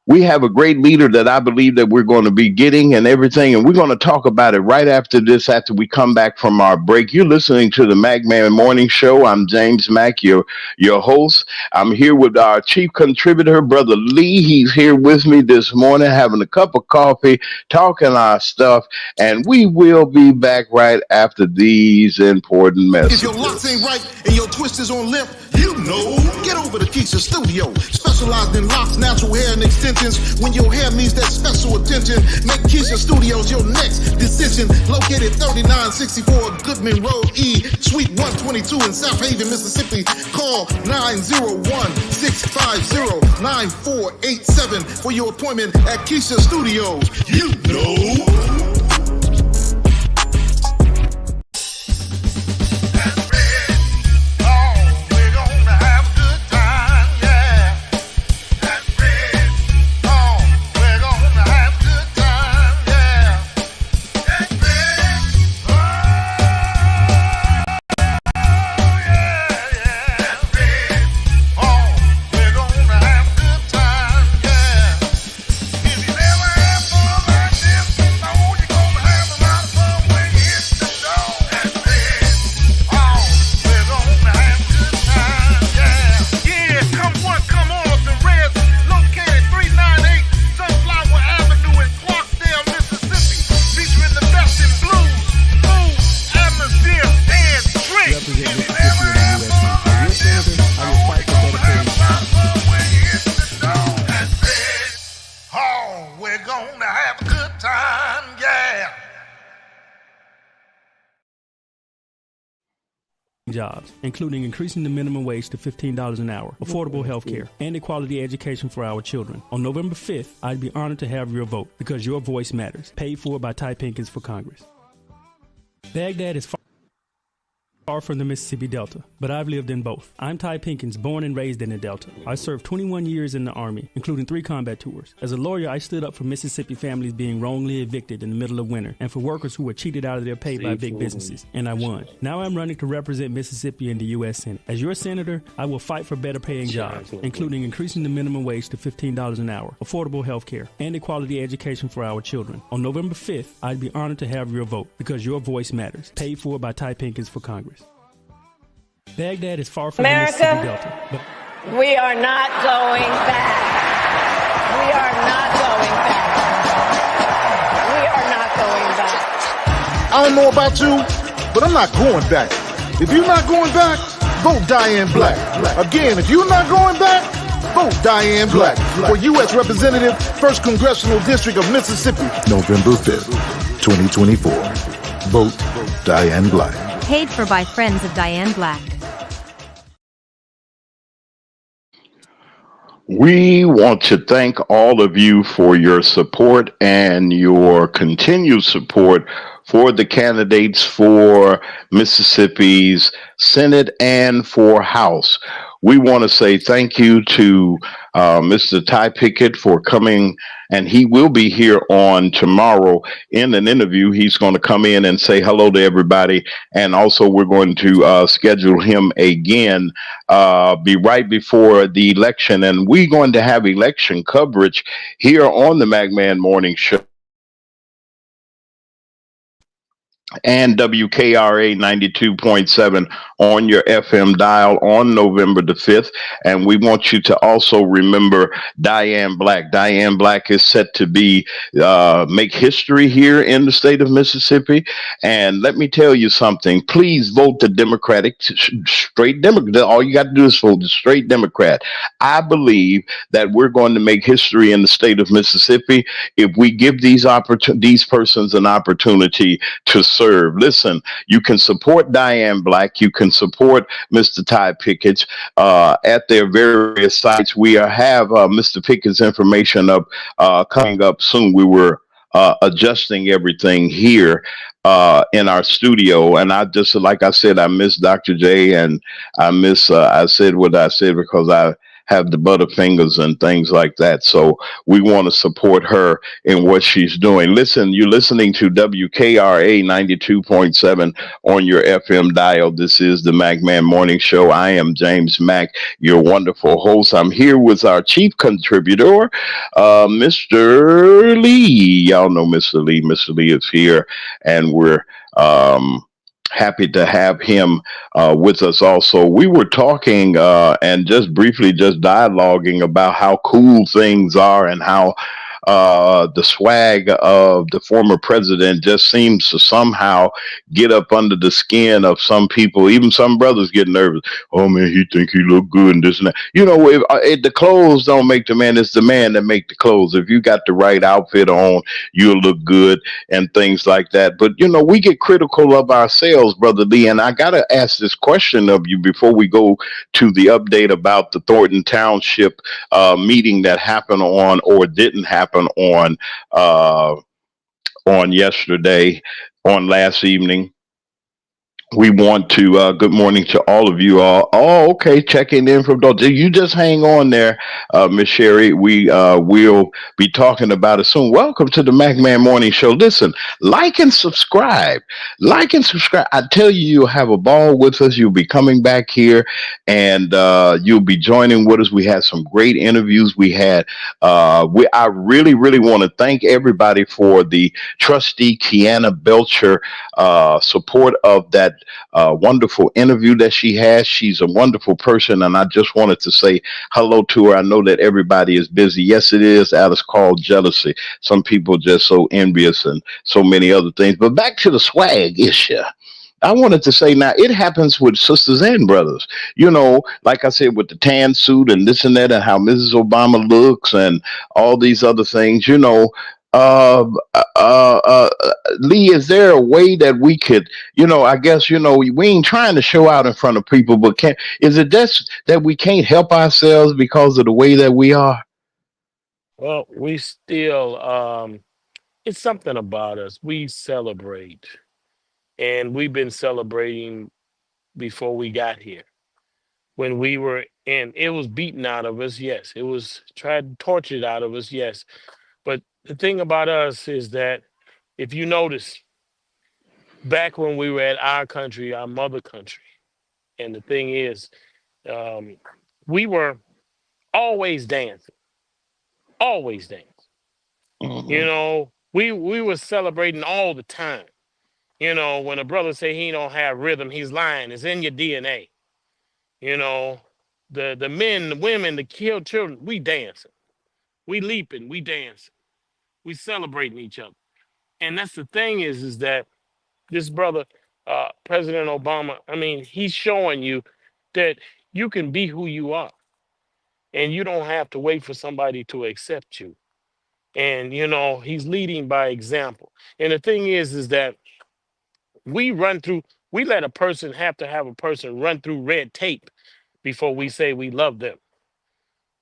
we have a great leader that I believe that we're going to be getting and everything. And we're going to talk about it right after this, after we come back from our break. You're listening to the Mac Man Morning Show. I'm James Mack, your host. I'm here with our chief contributor, Brother Lee. He's here with me this morning, having a cup of coffee, talking our stuff. And we will be back right after these important If your locks ain't messages. right and your twist is on limp, get over to Keisha Studio. Specialized in locks, natural hair, and extensions. When your hair needs that special attention, make Keisha Studios your next decision. Located 3964 Goodman Road E, Suite 122 in South Haven, Mississippi. Call 901-650-9487 for your appointment at Keisha Studios. We're gonna have a good time, yeah. That's red. jobs, including increasing the minimum wage to $15 an hour, affordable health care, and a quality education for our children. On November 5th, I'd be honored to have your vote because your voice matters. Paid for by Ty Pinkins for Congress. Baghdad is far from the Mississippi Delta, but I've lived in both. I'm Ty Pinkins, born and raised in the Delta. I served 21 years in the Army, including 3 combat tours. As a lawyer, I stood up for Mississippi families being wrongly evicted in the middle of winter and for workers who were cheated out of their pay by big businesses, and I won. Now I'm running to represent Mississippi in the U.S. Senate. As your senator, I will fight for better paying jobs, including increasing the minimum wage to $15 an hour, affordable health care, and a quality education for our children. On November 5th, I'd be honored to have your vote because your voice matters. Paid for by Ty Pinkins for Congress. Baghdad is far from the Mississippi Delta, but we are not going back. We are not going back. We are not going back. I don't know about you, but I'm not going back. If you're not going back, vote Diane Black. Again, if you're not going back, vote Diane Black for U.S. Representative, 1st Congressional District of Mississippi. November 5th, 2024. Vote Diane Black. Paid for by friends of Diane Black. We want to thank all of you for your support and your continued support for the candidates for Mississippi's Senate and for House. We want to say thank you to Mr. Ty Pickett for coming, and he will be here on tomorrow in an interview. He's going to come in and say hello to everybody, and also we're going to schedule him again be right before the election, and we're going to have election coverage here on the McMahon Morning Show and WKRA 92.7 on your FM dial on November the 5th. And we want you to also remember Diane Black. Diane Black is set to be make history here in the state of Mississippi. And let me tell you something. Please vote the Democratic, straight Democrat. All you got to do is vote the straight Democrat. I believe that we're going to make history in the state of Mississippi if we give these persons an opportunity to serve. Listen, you can support Diane Black. You can support Mr. Ty Pickett at their various sites. We have Mr. Pickett's information up coming up soon. We were adjusting everything here in our studio, and I just, like I said, I miss Dr. J, and I miss I said what I said because I have the butterfingers and things like that. So we want to support her in what she's doing. Listen, you're listening to WKRA 92.7 on your FM dial. This is the McMahon Morning Show. I am James Mack, your wonderful host. I'm here with our chief contributor, Mr. Lee. Y'all know Mr. Lee. Mr. Lee is here, and we're happy to have him with us also. We were talking and just briefly just dialoguing about how cool things are and how the swag of the former president just seems to somehow get up under the skin of some people. Even some brothers get nervous. Oh man, he think he look good and this and that. You know, if the clothes don't make the man, it's the man that make the clothes. If you got the right outfit on, you'll look good and things like that. But you know, we get critical of ourselves, Brother Lee, and I gotta ask this question of you before we go to the update about the Thornton Township meeting that happened on or didn't happen on yesterday, on last evening. We want to good morning to all of you all. Oh, okay, checking in from Dalton. You just hang on there, Miss Sherry. We will be talking about it soon. Welcome to the McMahon Morning Show. Listen, like and subscribe. Like and subscribe. I tell you, you'll have a ball with us. You'll be coming back here, and you'll be joining with us. We had some great interviews. We had. I really, really want to thank everybody for the trustee Kiana Belcher support of that wonderful interview that she has. She's a wonderful person, and I just wanted to say hello to her. I know that everybody is busy. Yes, it is. Alice called jealousy. Some people just so envious and so many other things. But back to the swag issue. I wanted to say now it happens with sisters and brothers. You know, like I said, with the tan suit and this and that and how Mrs. Obama looks and all these other things, you know, uh, Lee, is there a way that we could, I guess, we ain't trying to show out in front of people, but is it just that we can't help ourselves because of the way that we are? Well, we still, it's something about us. We celebrate, and we've been celebrating before we got here. When we were in, it was beaten out of us, yes. It was tried, tortured out of us, yes. But the thing about us is that if you notice, back when we were at our country, our mother country, and the thing is, um, we were always dancing, always dancing. Hmm. We were celebrating all the time. When a brother say he don't have rhythm, he's lying. It's in your DNA. You know, the men, the women, the killed children, we dancing, we leaping, we dancing, we celebrating each other. And that's the thing is that this brother, President Obama, I mean, he's showing you that you can be who you are, and you don't have to wait for somebody to accept you. And he's leading by example. And the thing is that we run through, we let a person have to have a person run through red tape before we say we love them.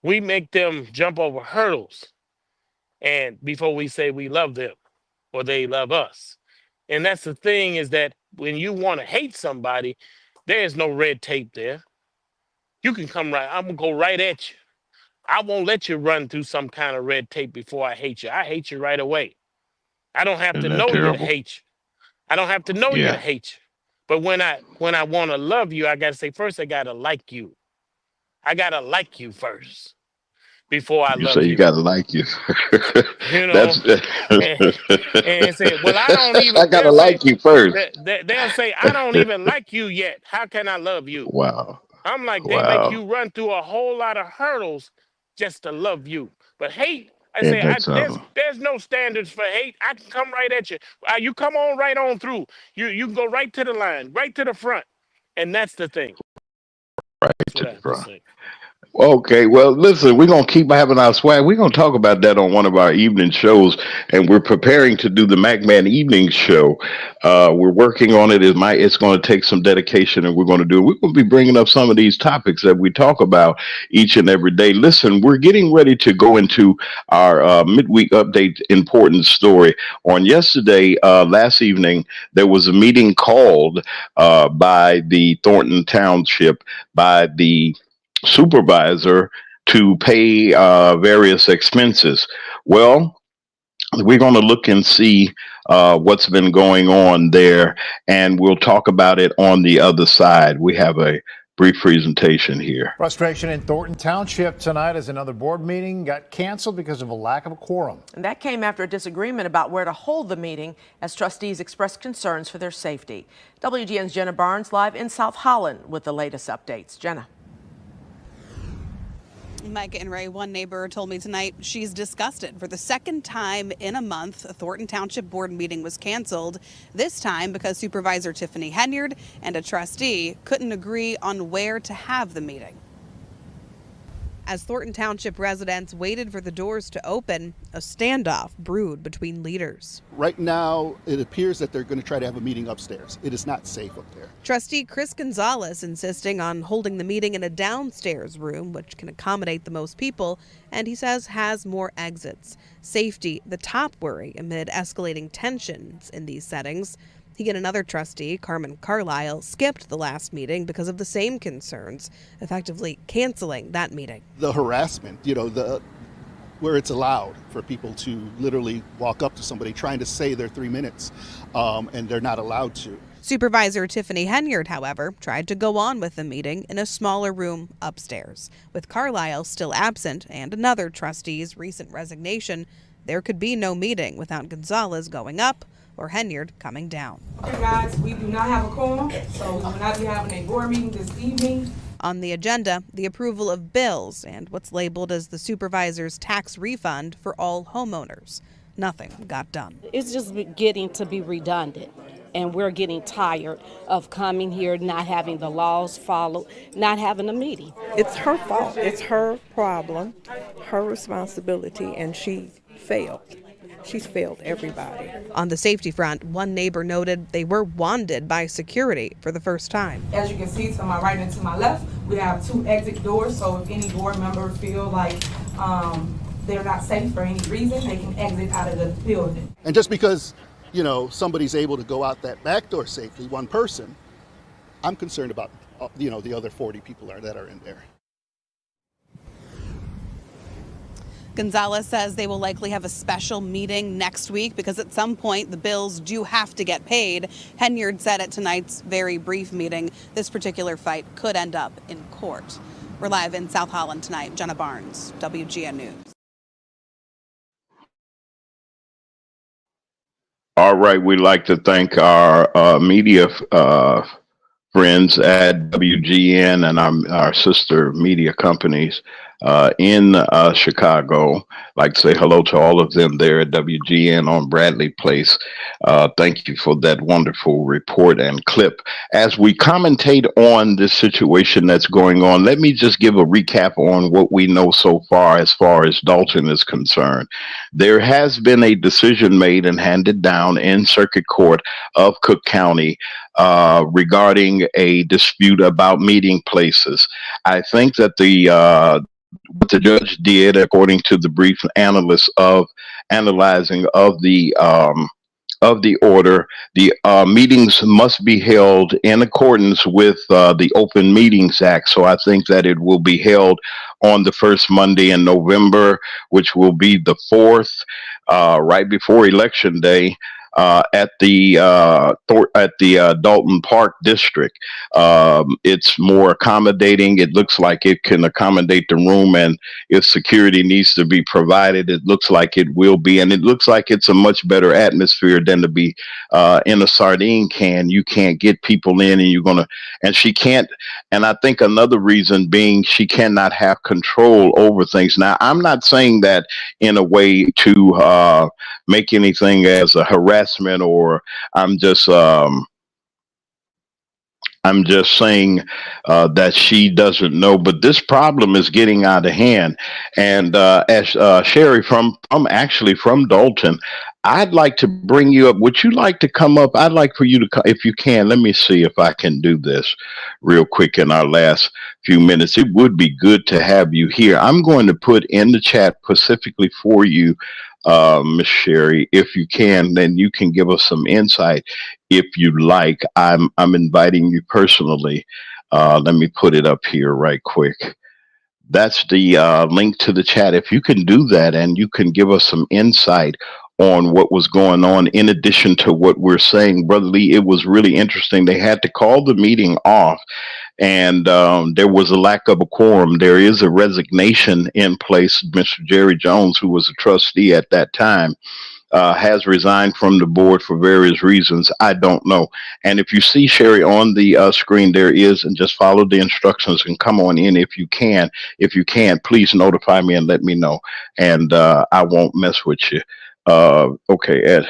We make them jump over hurdles and before we say we love them or they love us. And that's the thing is that when you want to hate somebody, there is no red tape there. You can come right, I'm gonna go right at you. I won't let you run through some kind of red tape before I hate you. I hate you right away. I don't have to Isn't that know you to terrible? hate you. I don't have to know you to Yeah. hate you. But when I want to love you, I gotta say first I gotta like you. I gotta like you first before I You love say you you. gotta like you. You know, That's and, and say, well, I don't even. I gotta like you first. They'll say, I don't even like you yet. How can I love you? Wow. I'm like, they make Wow. you run through a whole lot of hurdles just to love you. But hate, I Ain't say, that there's something? there's no standards for hate. I can come right at you. You come on right on through. You can go right to the line, right to the front, and that's the thing. Right That's to what I the have to front. say. Okay, well, listen, we're going to keep having our swag. We're going to talk about that on one of our evening shows, and we're preparing to do the MacMan Evening Show. We're working on it. It's going to take some dedication, and we're going to do it. We're going to be bringing up some of these topics that we talk about each and every day. Listen, we're getting ready to go into our midweek update important story. On yesterday, last evening, there was a meeting called by the Thornton Township, by the supervisor to pay various expenses. Well, we're going to look and see what's been going on there, and we'll talk about it on the other side. We have a brief presentation here. Frustration in Thornton Township tonight as another board meeting got canceled because of a lack of a quorum. And that came after a disagreement about where to hold the meeting as trustees expressed concerns for their safety. WGN's Jenna Barnes live in South Holland with the latest updates. Jenna. Mike and Ray, one neighbor told me tonight she's disgusted. For the second time in a month, a Thornton Township board meeting was canceled, this time because Supervisor Tiffany Henyard and a trustee couldn't agree on where to have the meeting. As Thornton Township residents waited for the doors to open, a standoff brewed between leaders. Right now, it appears that they're going to try to have a meeting upstairs. It is not safe up there. Trustee Chris Gonzalez insisting on holding the meeting in a downstairs room, which can accommodate the most people, and he says has more exits. Safety, the top worry amid escalating tensions in these settings. He and another trustee, Carmen Carlisle, skipped the last meeting because of the same concerns, effectively canceling that meeting. The harassment, where it's allowed for people to literally walk up to somebody trying to say their 3 minutes, and they're not allowed to. Supervisor Tiffany Henyard, however, tried to go on with the meeting in a smaller room upstairs. With Carlisle still absent and another trustee's recent resignation, there could be no meeting without Gonzalez going up or Henyard coming down. Okay, guys, we do not have a quorum, so we will not be having a board meeting this evening. On the agenda, the approval of bills and what's labeled as the supervisor's tax refund for all homeowners. Nothing got done. It's just getting to be redundant, and we're getting tired of coming here, not having the laws followed, not having a meeting. It's her fault. It's her problem, her responsibility, and she failed. She's failed everybody. On the safety front, one neighbor noted they were wanded by security for the first time. As you can see to my right and to my left, we have 2 exit doors, so if any board member feel like they're not safe for any reason, they can exit out of the building. And just because, somebody's able to go out that back door safely, one person, I'm concerned about, the other 40 people that are in there. Gonzalez says they will likely have a special meeting next week because at some point the bills do have to get paid. Henyard said at tonight's very brief meeting this particular fight could end up in court. We're live in South Holland tonight. Jenna Barnes, WGN News. All right, we'd like to thank our media friends at WGN and our sister media companies in Chicago. Like to say hello to all of them there at WGN on Bradley Place. Thank you for that wonderful report and clip. As we commentate on this situation that's going on, let me just give a recap on what we know so far as Dalton is concerned. There has been a decision made and handed down in Circuit Court of Cook County regarding a dispute about meeting places. I think that what the judge did, according to the brief analyzing of the order, the meetings must be held in accordance with the Open Meetings Act. So I think that it will be held on the first Monday in November, which will be the 4th, right before Election Day. At the Dalton Park district. It's more accommodating. It looks like it can accommodate the room, and if security needs to be provided, it looks like it will be, and it looks like it's a much better atmosphere than to be in a sardine can. You can't get people in, and she can't. And I think another reason being she cannot have control over things. Now, I'm not saying that in a way to make anything as a harassment, or I'm just saying that she doesn't know. But this problem is getting out of hand. And as Sherry from Dalton, I'd like to bring you up. Would you like to come up? I'd like for you to, if you can. Let me see if I can do this real quick in our last few minutes. It would be good to have you here. I'm going to put in the chat specifically for you, Miss Sherry, if you can, then you can give us some insight if you like. I'm inviting you personally. Let me put it up here right quick. That's the link to the chat. If you can do that and you can give us some insight on what was going on in addition to what we're saying, Brother Lee, it was really interesting. They had to call the meeting off, and there was a lack of a quorum. There is a resignation in place. Mr. Jerry Jones, who was a trustee at that time, has resigned from the board for various reasons. I don't know. And if you see Sherry on the screen, there is, and just follow the instructions and come on in if you can. If you can, please notify me and let me know, and I won't mess with you. Okay, Ed.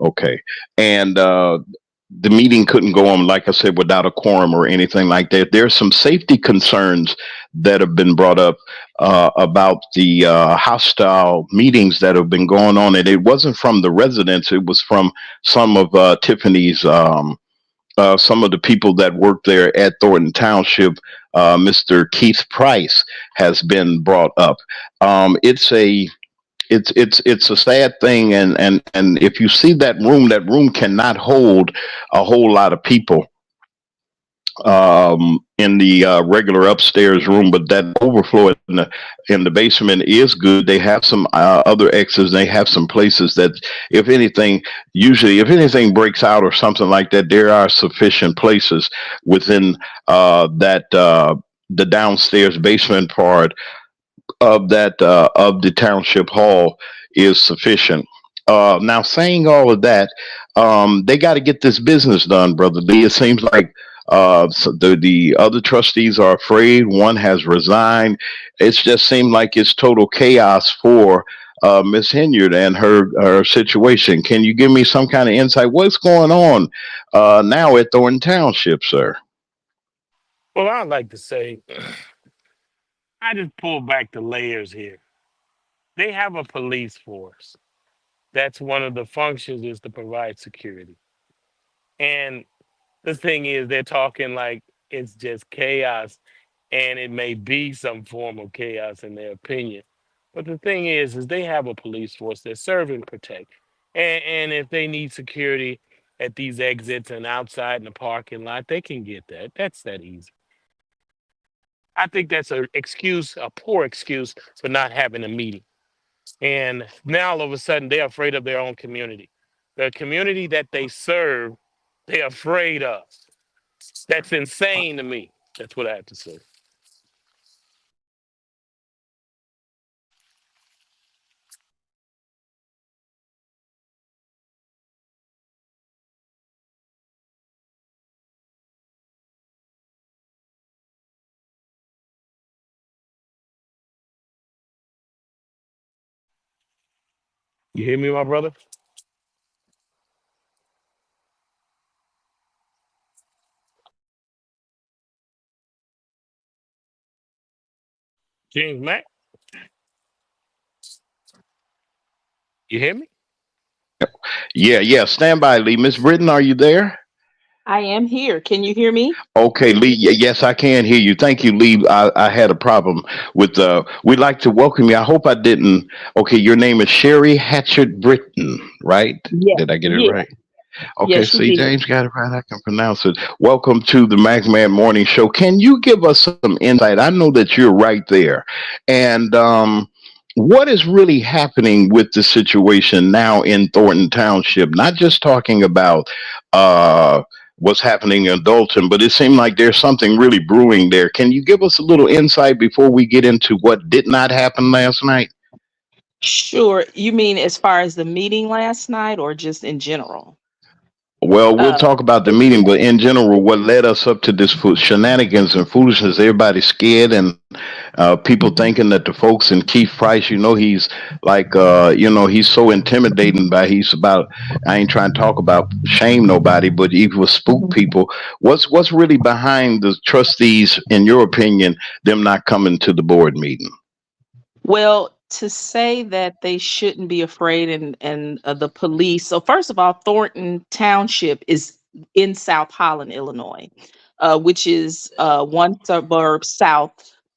Okay, and the meeting couldn't go on, like I said, without a quorum or anything like that. There's some safety concerns that have been brought up about the hostile meetings that have been going on, and it wasn't from the residents. It was from some of Tiffany's, some of the people that work there at Thornton Township. Mr. Keith Price has been brought up. It's a sad thing, and if you see that room cannot hold a whole lot of people in the regular upstairs room, but that overflow in the basement is good. They have some other exits. They have some places that, if anything breaks out or something like that, there are sufficient places within the downstairs basement part of the township hall is sufficient. Now, saying all of that, they got to get this business done, Brother Lee. It seems like so the other trustees are afraid. One has resigned. It's just seemed like it's total chaos for Miss Henyard and her situation. Can you give me some kind of insight? What's going on now at Thornton Township, sir? Well, I'd like to say, I just pull back the layers here. They have a police force. That's one of the functions is to provide security. And the thing is, they're talking like it's just chaos, and it may be some form of chaos in their opinion. But the thing is they have a police force that serve and protect. And if they need security at these exits and outside in the parking lot, they can get that. That's that easy. I think that's a excuse, a poor excuse for not having a meeting. And now all of a sudden they're afraid of their own community. The community that they serve, they're afraid of. That's insane to me. That's what I have to say. You hear me, my brother? James Mack, you hear me? Yeah, yeah. Stand by, Lee. Miss Britton, are you there? I am here. Can you hear me? Okay, Lee. Yes, I can hear you. Thank you, Lee. I had a problem with. We'd like to welcome you. I hope I didn't. Okay, your name is Sherry Hatchett Britton, right? Yes, Did I get it yes, right? Okay, yes, you see, did. James got it right. I can pronounce it. Welcome to the Man Morning Show. Can you give us some insight? I know that you're right there. And what is really happening with the situation now in Thornton Township? Not just talking about uh, what's happening in Dalton, but it seemed like there's something really brewing there. Can you give us a little insight before we get into what did not happen last night? Sure. You mean as far as the meeting last night or just in general? Well, we'll Uh, talk about the meeting, but in general, what led us up to this shenanigans and foolishness? Everybody's scared, and people mhm. thinking that the folks in Keith Price, he's like, he's so intimidating. He's about. I ain't trying to talk about shame nobody, but he will spook people. What's really behind the trustees, in your opinion, them not coming to the board meeting? Well, to say that they shouldn't be afraid and the police. So first of all, Thornton Township is in South Holland, Illinois, which is one suburb south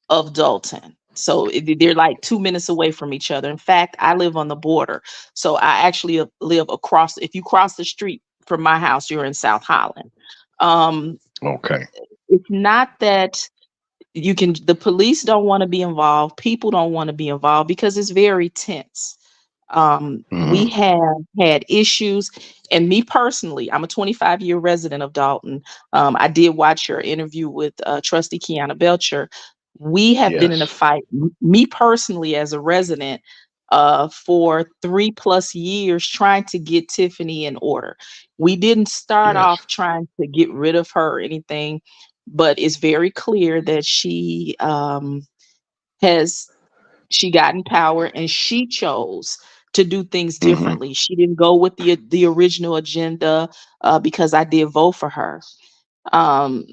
of Dalton. So they're like 2 minutes away from each other. In fact, I live on the border. So I actually live across. If you cross the street from my house, you're in South Holland. Um, Okay. it's not that the police don't want to be involved, people don't want to be involved because it's very tense. We Hmm. have had issues, and me personally, I'm a 25-year resident of Dalton. I did watch your interview with Trustee Kiana Belcher. We have been in a Yes. fight, me personally, as a resident, for 3+ years trying to get Tiffany in order. We didn't start Yes. off trying to get rid of her or anything, but it's very clear that has she got in power and she chose to do things Hmm. differently. She didn't go with the original agenda because I did vote for her. Um,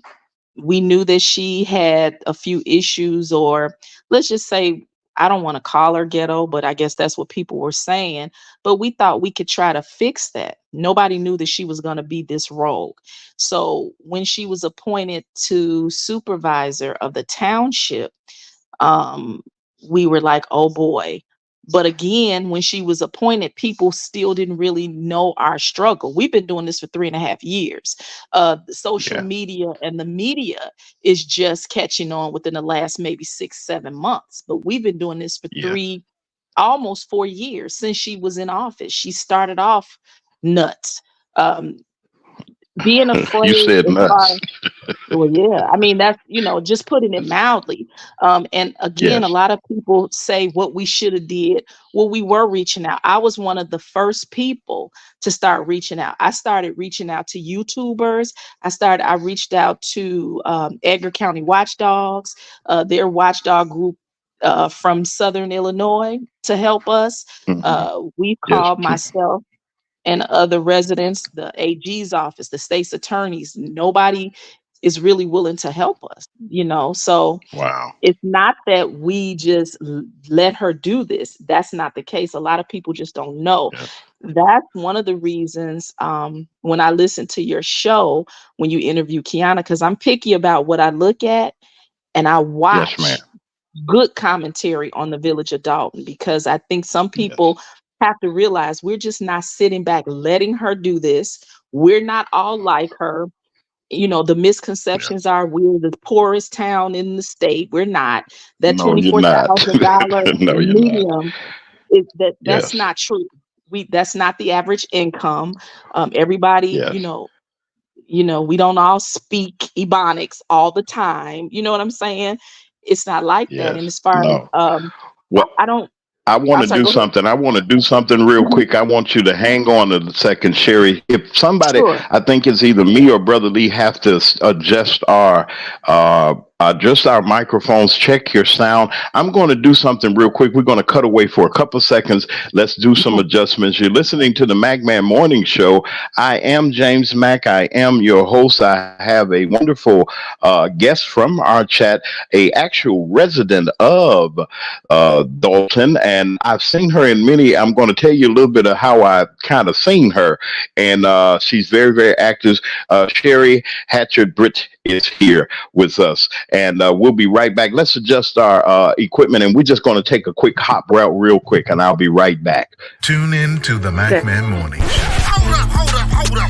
we knew that she had a few issues, or let's just say, I don't want to call her ghetto, but I guess that's what people were saying. But we thought we could try to fix that. Nobody knew that she was going to be this rogue. So when she was appointed to supervisor of the township, um, we were like, oh boy. But again, when she was appointed, people still didn't really know our struggle. We've been doing this for 3.5 years. The social Yeah. media and the media is just catching on within the last maybe 6, 7 months. But we've been doing this for Yes. almost 4 years since she was in office. She started off nuts. Um, Being You afraid said as far. nuts. Well, yeah. I mean, that's, just putting it mildly. And again, a Yes. lot of people say what we should have did. Well, we were reaching out. I was one of the first people to start reaching out. I started reaching out to YouTubers. I reached out to Edgar County Watchdogs, their watchdog group from Southern Illinois to help us. Hmm. We Yes. called myself and other residents, the AG's office, the state's attorneys. Nobody is really willing to help us, you know. So Wow. it's not that we just let her do this. That's not the case. A lot of people just don't know. Yes. That's one of the reasons when I listen to your show, when you interview Kiana, because I'm picky about what I look at, and I Yes, ma'am. watch good commentary on the Village of Dalton, because I think some Yes. people have to realize we're just not sitting back letting her do this. We're not all like her. You know, the misconceptions Yes. are we're the poorest town in the state. We're not. That No, you're not. $24,000 No, you're not. medium that's Yes. not true. That's not the average income. Everybody, Yes. we don't all speak Ebonics all the time. You know what I'm saying? It's not like that. Yes. And as far as No. Well, I don't. I want I'm to sorry. do Go ahead. something. I want to do something real Mhm. quick. I want you to hang on a second, Sherry. If somebody, Sure. I think it's either me or Brother Lee, have to adjust our microphones. Check your sound. I'm going to do something real quick. We're going to cut away for a couple seconds. Let's do some adjustments. You're listening to the MacMan Morning Show. I am James Mack. I am your host. I have a wonderful guest from our chat, a actual resident of Dalton, and I've seen her in many. I'm going to tell you a little bit of how I kind of seen her, and she's very, very active. Sherry Hatchard Britt is here with us, and we'll be right back. Let's adjust our equipment, and we're just going to take a quick hop route real quick, and I'll be right back. Tune in to the MacMan Morning Show.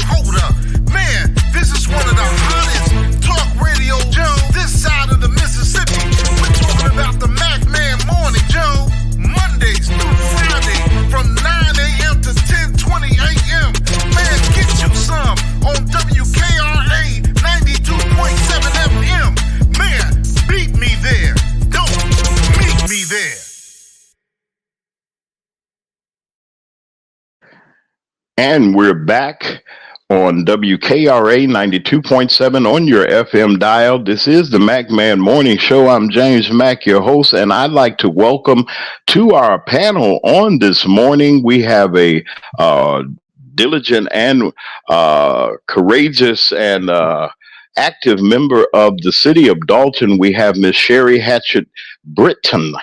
Hold up. Man, this is one of the hottest talk radio shows this side of the Mississippi. We're talking about the MacMan Morning Show, Mondays through Friday from 9 a.m. to 10:20 a.m. Man, get you some on WKRA 92.7 FM. Man, beat me there. Don't meet me there. And we're back on WKRA 92.7 on your FM dial. This is the MacMan Morning Show. I'm James Mack, your host, and I'd like to welcome to our panel on this morning. We have a diligent and courageous and active member of the city of Dalton. We have Miss Sherry Hatchett Britton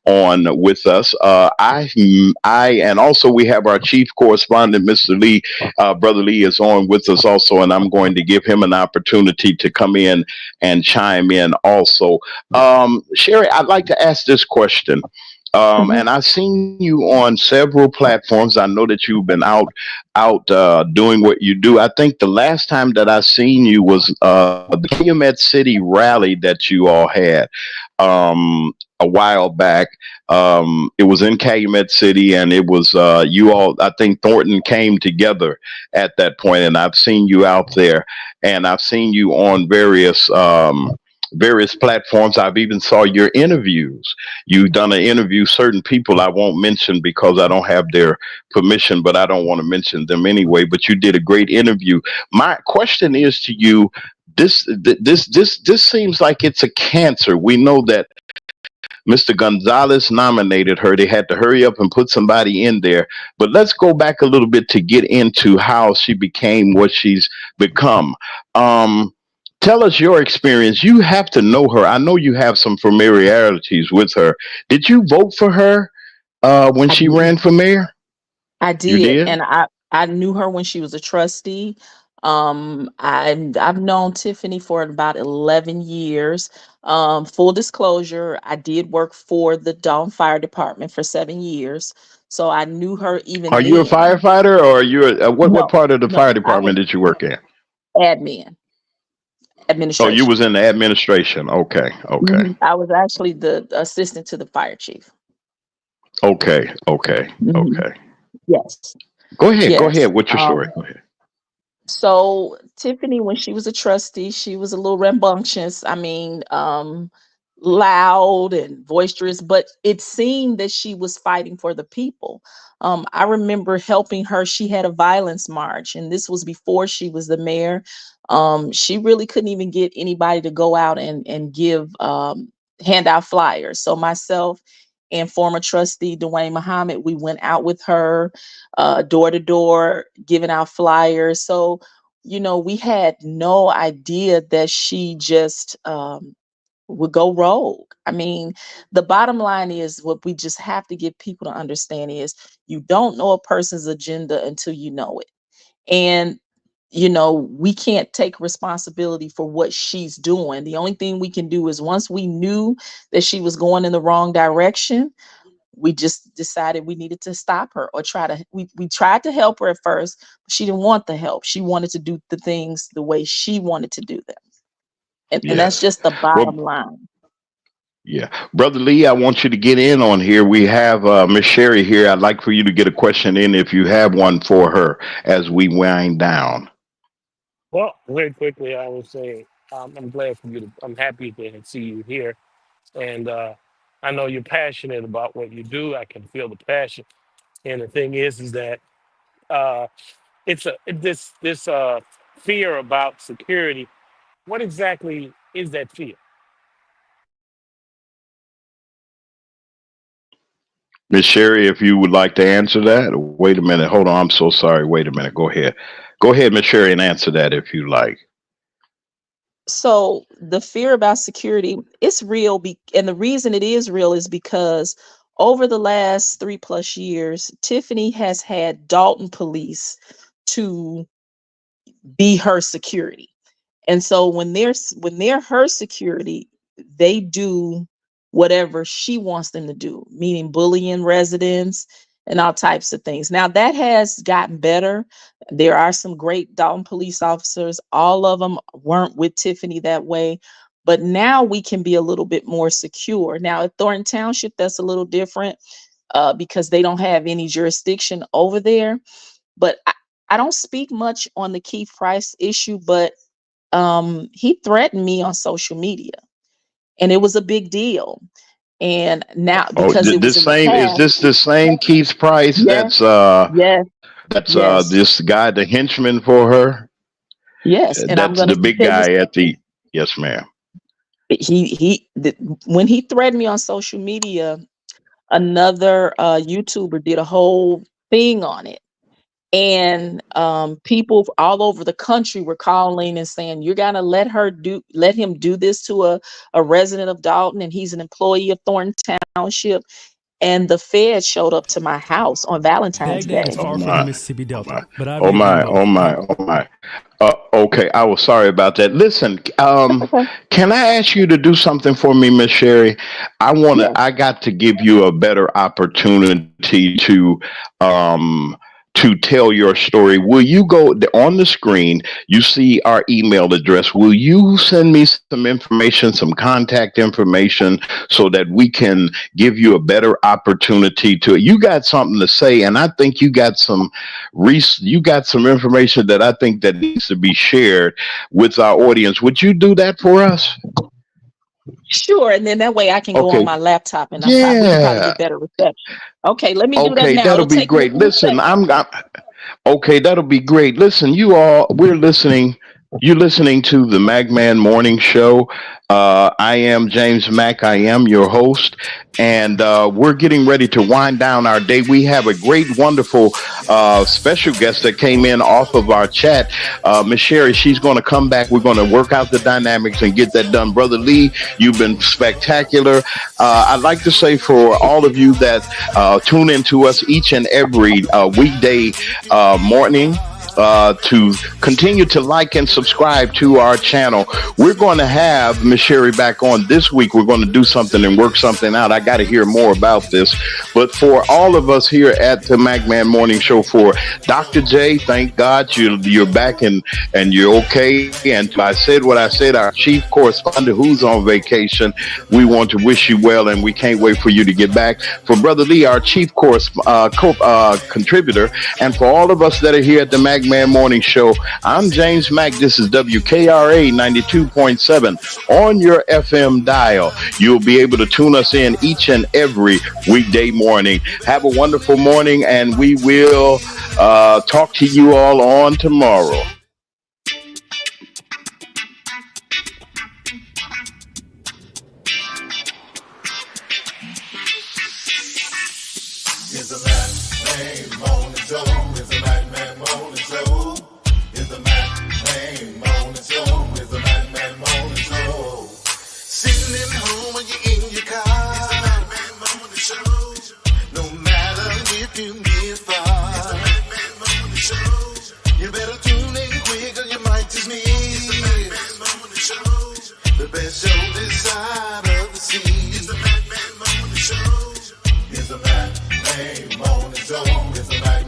on with us. And also we have our chief correspondent, Mr. Lee. Brother Lee is on with us also, and I'm going to give him an opportunity to come in and chime in also. Sherry, I'd like to ask this question. And I've seen you on several platforms. I know that you've been out doing what you do. I think the last time that I seen you was the Calumet City rally that you all had a while back. It was in Calumet City, and it was you all. I think Thornton came together at that point, and I've seen you out there, and I've seen you on various platforms. I've even saw your interviews. You've done an interview certain people I won't mention because I don't have their permission, but I don't want to mention them anyway. But you did a great interview. My question is to you: this seems like it's a cancer. We know that Mr. Gonzalez nominated her. They had to hurry up and put somebody in there. But let's go back a little bit to get into how she became what she's become. Tell us your experience. You have to know her. I know you have some familiarities with her. Did you vote for her when I she did. ran for mayor? I You did, did? and I knew her when she was a trustee. I've known Tiffany for about 11 years. Full disclosure, I did work for the Dalton Fire Department for 7 years, so I knew her Are even you a then. firefighter, or are you what No, part of the no, fire I was department did you work in? admin, Oh, you administration. was in the administration. Okay, okay, I was actually the assistant to the fire chief. okay, okay, hmm okay. Yes, Go ahead. Go yes. ahead. What's your story? Go ahead. So Tiffany, when she was a trustee, she was a little rambunctious. I mean, loud and boisterous, but it seemed that she was fighting for the people. I remember helping her. She had a violence march, and this was before she was the mayor. She really couldn't even get anybody to go out and give hand out flyers. So myself and former trustee Dwayne Muhammad, we went out with her door to door, giving out flyers. So we had no idea that she just would go rogue. I mean, the bottom line is what we just have to get people to understand is you don't know a person's agenda until you know it. And we can't take responsibility for what she's doing. The only thing we can do is once we knew that she was going in the wrong direction, we just decided we needed to stop her or we tried to help her at first, but she didn't want the help. She wanted to do the things the way she wanted to do them. And that's Yes. just the bottom Well, line. yeah. Brother Lee, I want you to get in on here. We have Miss Sherry here. I'd like for you to get a question in if you have one for her as we wind down. Well, very quickly, I would say I'm glad for you. I'm happy to see you here, and I know you're passionate about what you do. I can feel the passion. And the thing is that uh, it's this fear about security. What exactly is that fear? Miss Sherry, if you would like to answer that. Wait a minute. Hold on. I'm so sorry. Wait a minute. Go ahead. Go ahead, Miss Sherry, and answer that if you like. So the fear about security, it's real. And the reason it is real is because over the last 3+ years, Tiffany has had Dalton police to be her security. And so when they're her security, they do whatever she wants them to do, meaning bullying residents and all types of things. Now that has gotten better. There are some great Dalton police officers. All of them weren't with Tiffany that way, but now we can be a little bit more secure. Now at Thornton Township, that's a little different because they don't have any jurisdiction over there. But I don't speak much on the Keith Price issue, but he threatened me on social media, and it was a big deal. And now Oh, because it was this in the same is past, this the same Keith Price yes, yes, that's yes, this guy, the henchman for her? yes. And I'm That's gonna the big tell you, guy at the yes, ma'am. when he threatened me on social media, another YouTuber did a whole thing on it. And people all over the country were calling and saying, "You're gonna let him do this to a resident of Dalton, and he's an employee of Thornton Township." And the Fed showed up to my house on Valentine's Baghdad Day. is Oh far from the my. Mississippi Oh my. Delta, but I've Oh lived in my. Oh both. my. Oh my. Okay, I was sorry about that. Listen, Okay. can I ask you to do something for me, Miss Sherry? Yes. I got to give you a better opportunity um to tell your story. Will you go on the screen? You see our email address. Will you send me some information, some contact information, so that we can give you a better opportunity to? You got something to say, and I think you got some information that I think that needs to be shared with our audience. Would you do that for us? Sure. And then that way I can go on Okay. my laptop and we can probably Yeah. get better reception. Okay, let me do that Okay, now. that'll It'll be take me a great. few Listen, seconds. okay, that'll be great. Listen, you all, we're listening. You're listening to the Magman Morning Show. I am James Mack. I am your host, and we're getting ready to wind down our day. We have a great, wonderful special guest that came in off of our chat. Miss Sherry, she's going to come back. We're going to work out the dynamics and get that done. Brother Lee, you've been spectacular. I'd like to say for all of you that tune in to us each and every weekday morning, to continue to like and subscribe to our channel. We're going to have Miss Sherry back on this week. We're going to do something and work something out. I got to hear more about this. But for all of us here at the Magman Morning Show, for Dr. J, thank God you're back and you're okay. And I said what I said, our chief correspondent who's on vacation, we want to wish you well, and we can't wait for you to get back. For Brother Lee, our chief contributor, and for all of us that are here at the Magman Morning Show, I'm James Mack. This is WKRA 92.7 on your FM dial. You'll be able to tune us in each and every weekday morning. Have a wonderful morning, and we will talk to you all on tomorrow. It's a Magman Morning Show. It's a Magman Morning Show. It's a Magman you get far. It's the Madman Morning Show. You better tune in quick or you might just miss. It's the Madman Morning Show. The best show this side of the sea. It's the Madman Morning Show. It's the Madman Morning Show. It's the Madman